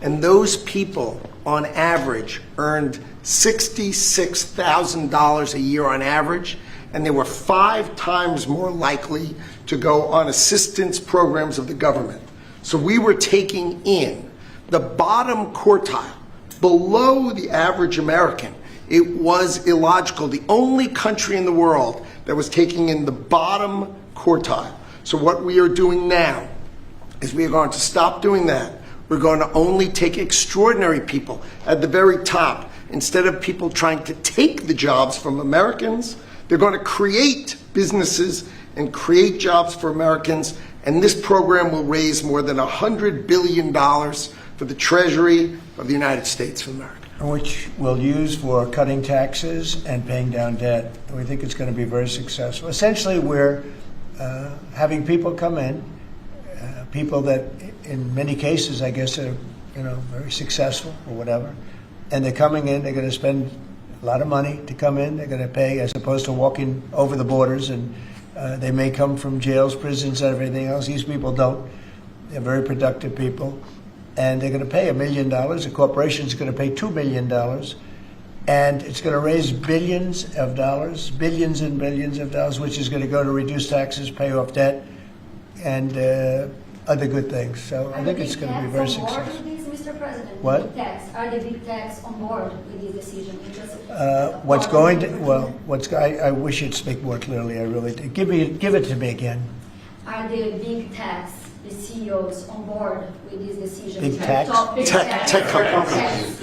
And those people, on average, earned $66,000 a year on average, and they were 5 times more likely to go on assistance programs of the government. So we were taking in the bottom quartile, below the average American. It was illogical. The only country in the world that was taking in the bottom quartile. So what we are doing now is we are going to stop doing that. We're going to only take extraordinary people at the very top. Instead of people trying to take the jobs from Americans, they're going to create businesses and create jobs for Americans. And this program will raise more than $100 billion for the Treasury of the United States of America. which we'll use for cutting taxes and paying down debt. And we think it's going to be very successful. Essentially, we're having people come in, people that in many cases, I guess, are very successful or whatever, and they're coming in, they're going to spend a lot of money to come in, they're going to pay as opposed to walking over the borders, and they may come from jails, prisons, and everything else. These people don't. They're very productive people. And they're going to pay $1 million. The corporation's going to pay $2 million. And it's going to raise billions of dollars, billions and billions of dollars, which is going to go to reduce taxes, pay off debt, and other good things. So I think it's going to be very successful. Mr. President, What? big techs, are the big techs on board with this decision? I wish you'd speak more clearly. I really do. Give it to me again. Are the big techs, the CEOs, on board with this decision? Big techs? Tech companies.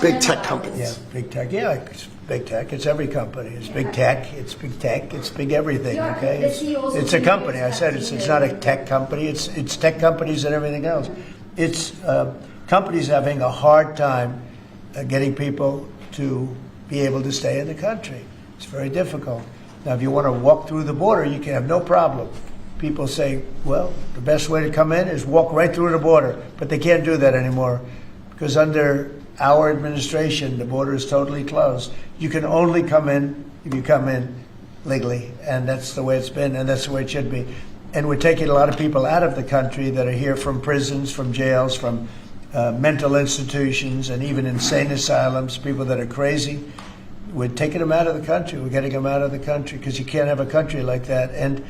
Big tech Yeah, companies. big tech. Yeah, it's big tech. It's every company. It's big tech. It's big tech. It's big everything. Yeah, Okay. the CEOs It's a will be company. I said it's expecting not a tech company. It's tech companies and everything else. It's companies having a hard time getting people to be able to stay in the country. It's very difficult. Now, if you want to walk through the border, you can have no problem. People say, well, the best way to come in is walk right through the border. But they can't do that anymore because under our administration, the border is totally closed. You can only come in if you come in legally, and that's the way it's been, and that's the way it should be. And we're taking a lot of people out of the country that are here from prisons, from jails, from mental institutions, and even insane asylums, people that are crazy. We're taking them out of the country. We're getting them out of the country because you can't have a country like that. And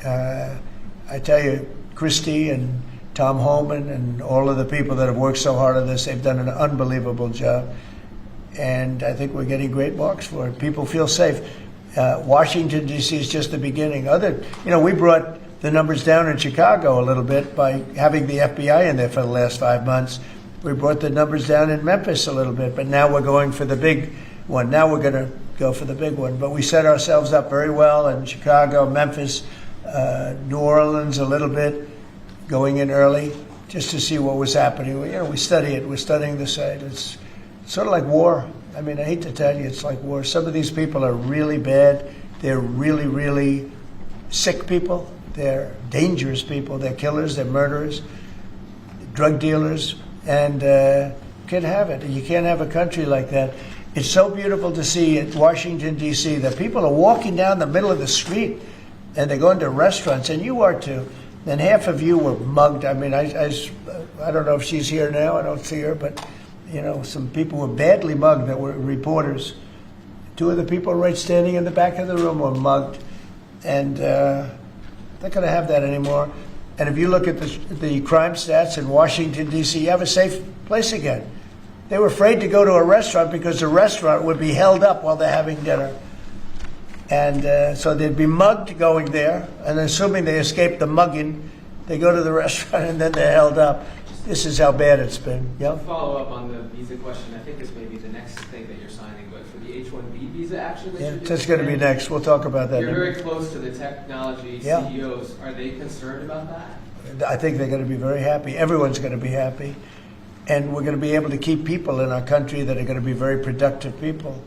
I tell you, Christie and Tom Holman and all of the people that have worked so hard on this, they've done an unbelievable job. And I think we're getting great marks for it. People feel safe. Washington, D.C. is just the beginning. We brought the numbers down in Chicago a little bit by having the FBI in there for the last 5 months. We brought the numbers down in Memphis a little bit, but now we're going for the big one. Now we're going to go for the big one. But we set ourselves up very well in Chicago, Memphis, New Orleans a little bit, going in early just to see what was happening. We study it. We're studying the site. It's sort of like war. I mean, I hate to tell you, it's like war. Some of these people are really bad. They're really, really sick people. They're dangerous people. They're killers. They're murderers, drug dealers, and you can't have it. You can't have a country like that. It's so beautiful to see at Washington, D.C., that people are walking down the middle of the street and they're going to restaurants, and you are too. And half of you were mugged. I mean, I don't know if she's here now. I don't see her, but some people were badly mugged that were reporters. 2 of the people right standing in the back of the room were mugged, and not going to have that anymore. And if you look at the crime stats in Washington, D.C., you have a safe place again. They were afraid to go to a restaurant because the restaurant would be held up while they're having dinner. And so they'd be mugged going there, and assuming they escaped the mugging, they go to the restaurant and then they're held up. This is how bad it's been. To follow up on the visa question, I think this may be the next thing that you're signing, but for the H-1B visa action, that's going to be next. We'll talk about that. You're very close to the technology CEOs. Are they concerned about that? I think they're going to be very happy. Everyone's going to be happy. And we're going to be able to keep people in our country that are going to be very productive people.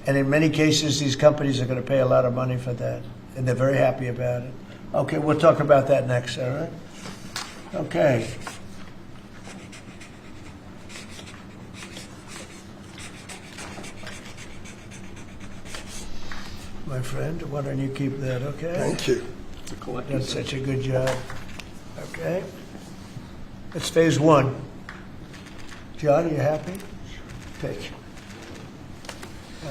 And in many cases, these companies are going to pay a lot of money for that. And they're very happy about it. Okay, we'll talk about that next, all right? Okay. My friend, why don't you keep that, okay? Thank you. You've done such a good job. Okay. It's phase 1. John, are you happy? Take.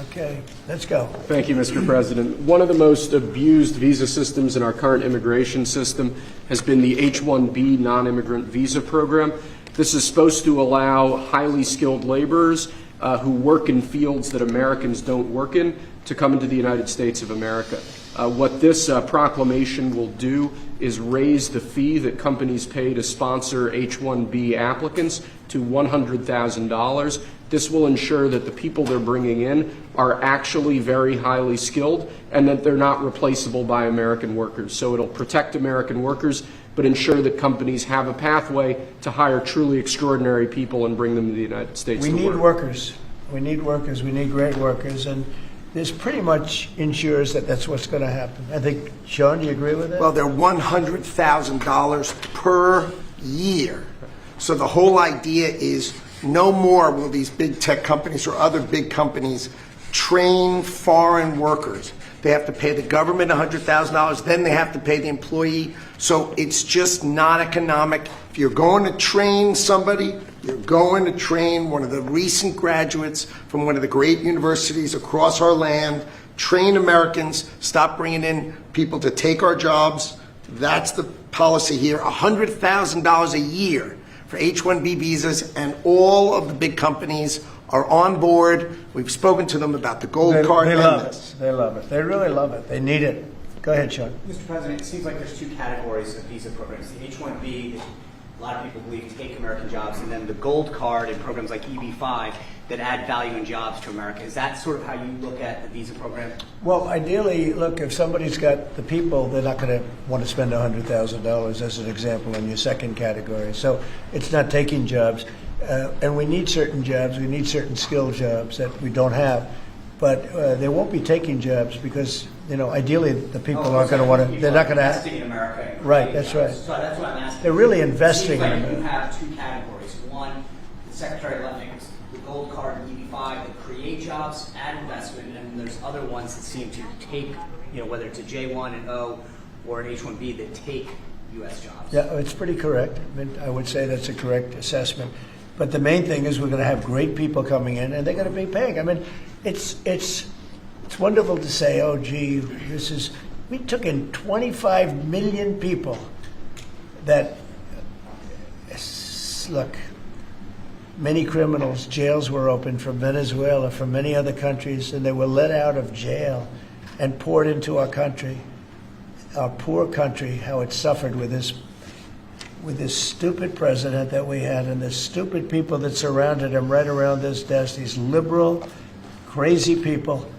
Okay, let's go. Thank you, Mr. President. One of the most abused visa systems in our current immigration system has been the H-1B non-immigrant visa program. This is supposed to allow highly skilled laborers who work in fields that Americans don't work in to come into the United States of America. What this proclamation will do is raise the fee that companies pay to sponsor H-1B applicants to $100,000. This will ensure that the people they're bringing in are actually very highly skilled and that they're not replaceable by American workers. So it'll protect American workers but ensure that companies have a pathway to hire truly extraordinary people and bring them to the United States We to need work. workers. We need workers. We need great workers. And this pretty much ensures that that's what's going to happen. I think, Sean, do you agree with that? Well, they're $100,000 per year. So the whole idea is no more will these big tech companies or other big companies train foreign workers. They have to pay the government $100,000, then they have to pay the employee. So it's just not economic. If you're going to train somebody, you're going to train one of the recent graduates from one of the great universities across our land. Train Americans, stop bringing in people to take our jobs. That's the policy here. $100,000 a year for H-1B visas, and all of the big companies are on board. We've spoken to them about the gold card. They and love this. it. They love it. They really love it. They need it. Go ahead, Sean. Mr. President, it seems like there's two categories of visa programs. The H-1B, that a lot of people believe take American jobs, and then the gold card and programs like EB-5 that add value and jobs to America. Is that sort of how you look at the visa program? Well, ideally, look, if somebody's got the people, they're not going to want to spend $100,000 as an example in your second category. So it's not taking jobs. And we need certain jobs. We need certain skill jobs that we don't have. But they won't be taking jobs because, ideally the people aren't going to want to, they're not going to have. Investing in America. Right, that's right. So that's what I'm asking. They're really investing It seems in like America. you have two categories. One, the Secretary left the gold card and EB-5 that create jobs, add investment, and there's other ones that seem to take, whether it's a J1 and O or an H-1B that take U.S. jobs. Yeah, it's pretty correct. I would say that's a correct assessment. But the main thing is we're going to have great people coming in, and they're going to be paying. It's wonderful to say, oh, gee, we took in 25 million people that, look, many criminals, jails were opened from Venezuela, from many other countries, and they were let out of jail and poured into our country, our poor country, how it suffered with this stupid president that we had and the stupid people that surrounded him right around this desk, these liberal, crazy people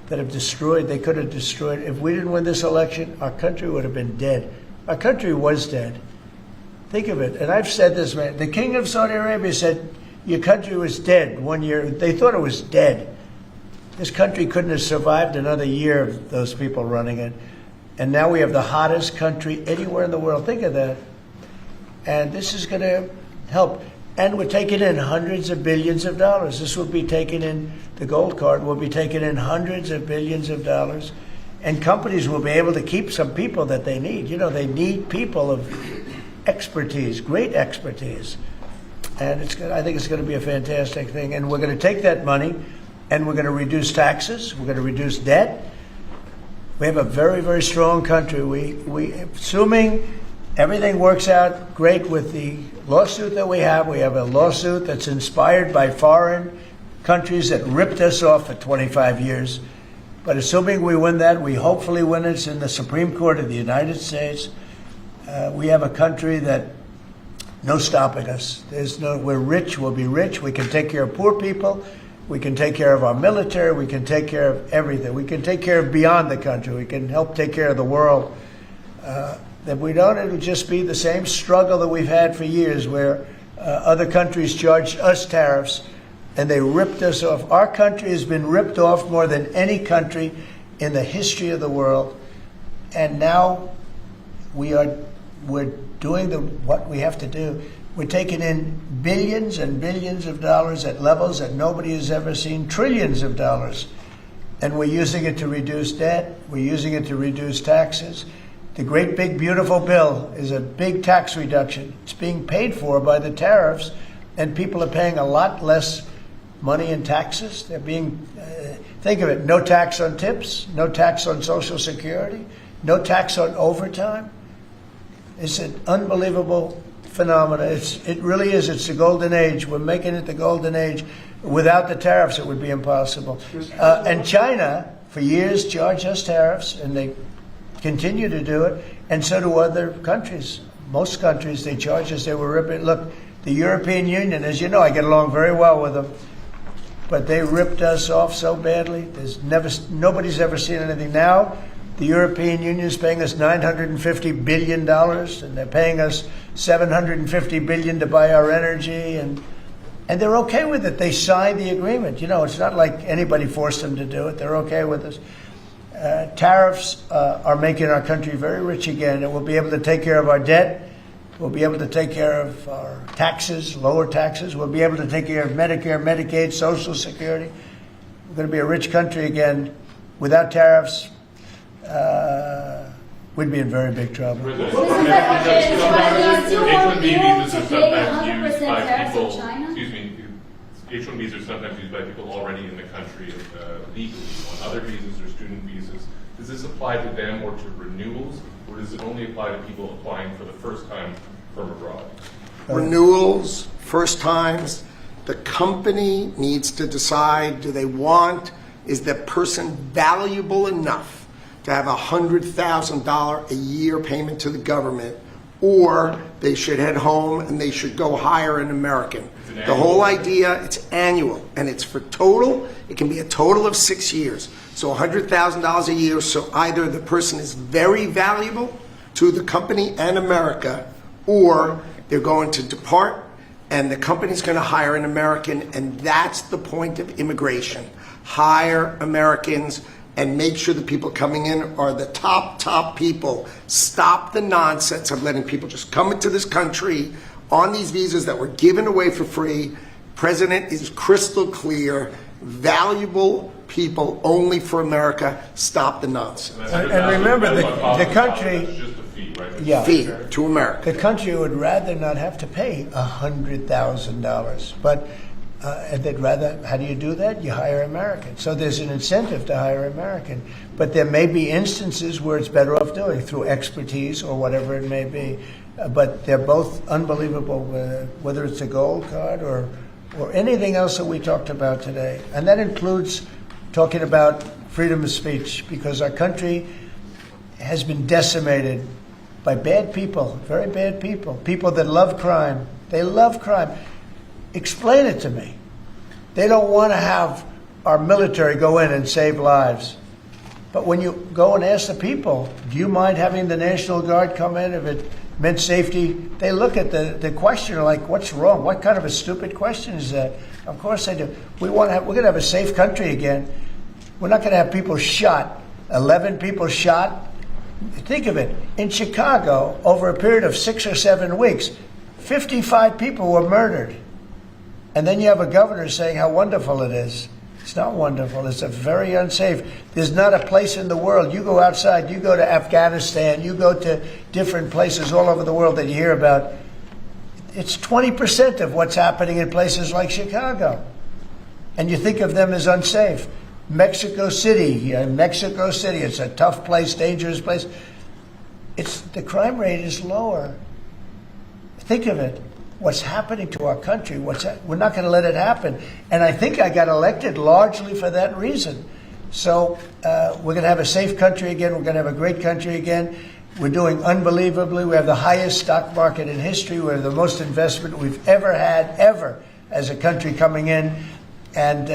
that have destroyed, they could have destroyed. If we didn't win this election, our country would have been dead. Our country was dead. Think of it. And I've said this, man. The king of Saudi Arabia said, your country was dead 1 year. They thought it was dead. This country couldn't have survived another year of those people running it. And now we have the hottest country anywhere in the world. Think of that. And this is going to help. And we're taking in hundreds of billions of dollars. This will be taken in, the gold card will be taken in hundreds of billions of dollars. And companies will be able to keep some people that they need. They need people of expertise, great expertise. And I think it's going to be a fantastic thing. And we're going to take that money and we're going to reduce taxes. We're going to reduce debt. We have a very, very strong country. We assuming everything works out great with the lawsuit that we have a lawsuit that's inspired by foreign countries that ripped us off for 25 years. But assuming we win that, we hopefully win it in the Supreme Court of the United States. We have a country that no stopping us. We're rich, we'll be rich. We can take care of poor people. We can take care of our military. We can take care of everything. We can take care of beyond the country. We can help take care of the world. That we don't, it'll just be the same struggle that we've had for years where other countries charged us tariffs and they ripped us off. Our country has been ripped off more than any country in the history of the world. And now we're doing what we have to do. We're taking in billions and billions of dollars at levels that nobody has ever seen, trillions of dollars. And we're using it to reduce debt. We're using it to reduce taxes. The great big beautiful bill is a big tax reduction. It's being paid for by the tariffs, and people are paying a lot less money in taxes. They're being, think of it, no tax on tips, no tax on Social Security, no tax on overtime. It's an unbelievable phenomenon. It really is. It's the golden age. We're making it the golden age. Without the tariffs, it would be impossible. And China, for years, charged us tariffs, and they continue to do it, and so do other countries. Most countries, they charge us. They were ripping. Look, the European Union, as you know, I get along very well with them, but they ripped us off so badly. Nobody's ever seen anything. Now, The European Union is paying us $950 billion, and they're paying us $750 billion to buy our energy, and they're okay with it. They signed the agreement. You know, it's not like anybody forced them to do it. They're okay with us. Tariffs are making our country very rich again, and we'll be able to take care of our debt. We'll be able to take care of our taxes, lower taxes. We'll be able to take care of Medicare, Medicaid, Social Security. We're going to be a rich country again. Without tariffs, we'd be in very big trouble. H-1B visas are sometimes used by people. Excuse me. H-1Bs are sometimes used by people already in the country legally. On other visas or student visas, does this apply to them or to renewals, or does it only apply to people applying for the first time from abroad? Renewals, first times. The company needs to decide, do they want, is that person valuable enough to have $100,000 a year payment to the government, or they should head home and they should go hire an American. The whole idea, it's annual, and it's for total, it can be a total of 6 years. So $100,000 a year, so either the person is very valuable to the company and America, or they're going to depart and the company's going to hire an American, and that's the point of immigration. Hire Americans and make sure the people coming in are the top people. Stop the nonsense of letting people just come into this country on these visas that were given away for free. President is crystal clear. Valuable people only for America. Stop the nonsense. And remember, the country, It's just a fee, right? yeah, Fee to America. the country would rather not have to pay $100,000, but and they'd rather. How do you do that? You hire Americans. So there's an incentive to hire American, but there may be instances where it's better off doing through expertise or whatever it may be. But they're both unbelievable, whether it's a gold card or anything else that we talked about today. And that includes talking about freedom of speech, because our country has been decimated by bad people, very bad people, people that love crime. They love crime. Explain it to me. They don't want to have our military go in and save lives. But when you go and ask the people, do you mind having the National Guard come in if it meant safety? They look at the questioner like, what's wrong? What kind of a stupid question is that? Of course they do. We're going to have a safe country again. We're not going to have people shot, 11 people shot. Think of it. In Chicago, over a period of 6 or 7 weeks, 55 people were murdered. And then you have a governor saying how wonderful it is. It's not wonderful. It's a very unsafe. There's not a place in the world. You go outside, you go to Afghanistan, you go to different places all over the world that you hear about. It's 20% of what's happening in places like Chicago. And you think of them as unsafe. Mexico City, it's a tough place, dangerous place. The crime rate is lower. Think of it. What's happening to our country? We're not going to let it happen. And I think I got elected largely for that reason. So we're going to have a safe country again. We're going to have a great country again. We're doing unbelievably. We have the highest stock market in history. We have the most investment we've ever had, ever, as a country coming in. And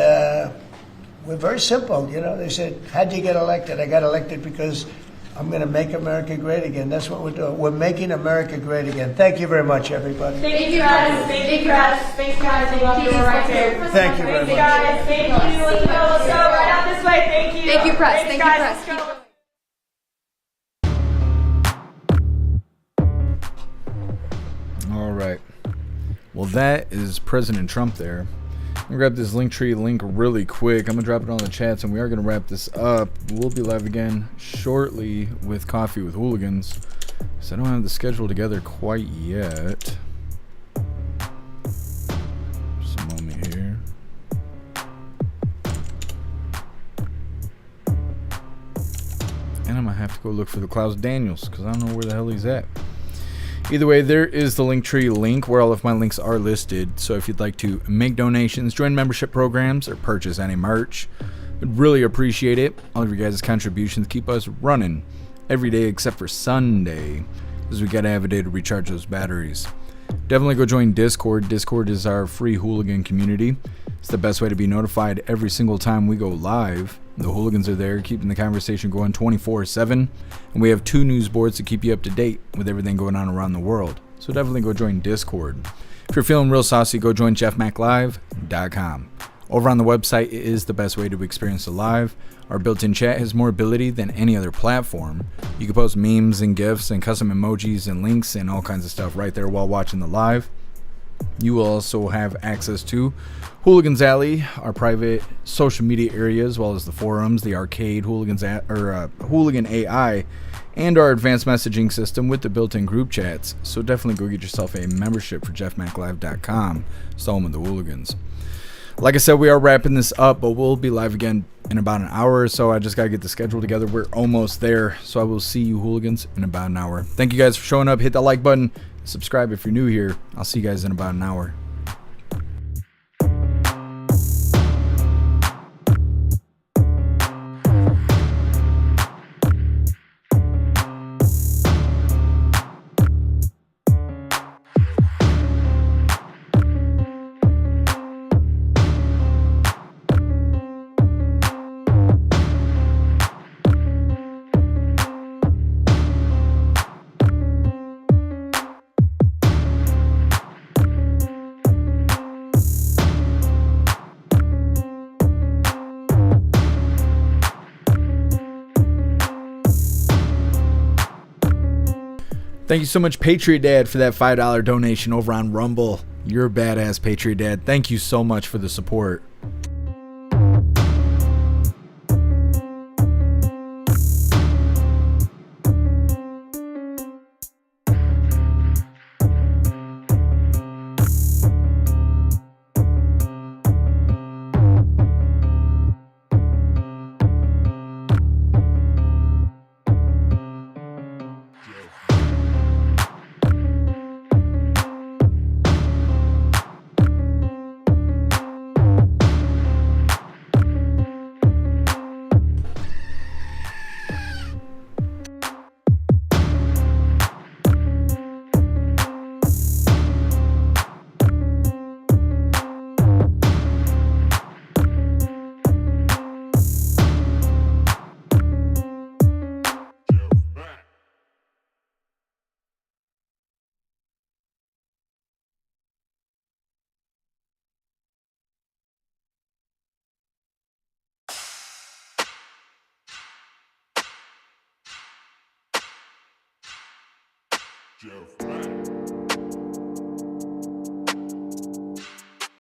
we're very simple. You know, they said, how'd you get elected? I got elected because I'm going to make America great again. That's what we're doing. We're making America great again. Thank you very much, everybody. Thank you, guys. Thank you, guys. Thanks, guys. I love you right there. Thank you very much. Guys, thank you. Let's go right out this way. Thank you. Thank you, press. Thank you, guys. press. Let's go. All right. Well, that is President Trump there. I'm going to grab this Linktree link really quick. I'm going to drop it on the chats, and we are going to wrap this up. We'll be live again shortly with Coffee with Hooligans. So I don't have the schedule together quite yet. Just a moment here. And I'm going to have to go look for the Klaus Daniels, because I don't know where the hell he's at. Either way, there is the Linktree link where all of my links are listed. So if you'd like to make donations, join membership programs, or purchase any merch, I'd really appreciate it. All of your guys' contributions keep us running every day except for Sunday, because we got to have a day to recharge those batteries. Definitely go join Discord. Discord is our free hooligan community. It's the best way to be notified every single time we go live. The Hooligans are there keeping the conversation going 24/7. And we have 2 news boards to keep you up to date with everything going on around the world. So definitely go join Discord. If you're feeling real saucy, go join jeffmaclive.com. Over on the website, it is the best way to experience the live. Our built-in chat has more ability than any other platform. You can post memes and GIFs and custom emojis and links and all kinds of stuff right there while watching the live. You will also have access to Hooligans Alley, our private social media area, as well as the forums, the arcade, Hooligan AI, and our advanced messaging system with the built-in group chats. So definitely go get yourself a membership for jeffmaclive.com. It's the home of the Hooligans. Like I said, we are wrapping this up, but we'll be live again in about an hour or so. I just got to get the schedule together. We're almost there. So I will see you Hooligans in about an hour. Thank you guys for showing up. Hit that like button. Subscribe if you're new here. I'll see you guys in about an hour. Thank you so much, Patriot Dad, for that $5 donation over on Rumble. You're a badass, Patriot Dad. Thank you so much for the support. Jeff.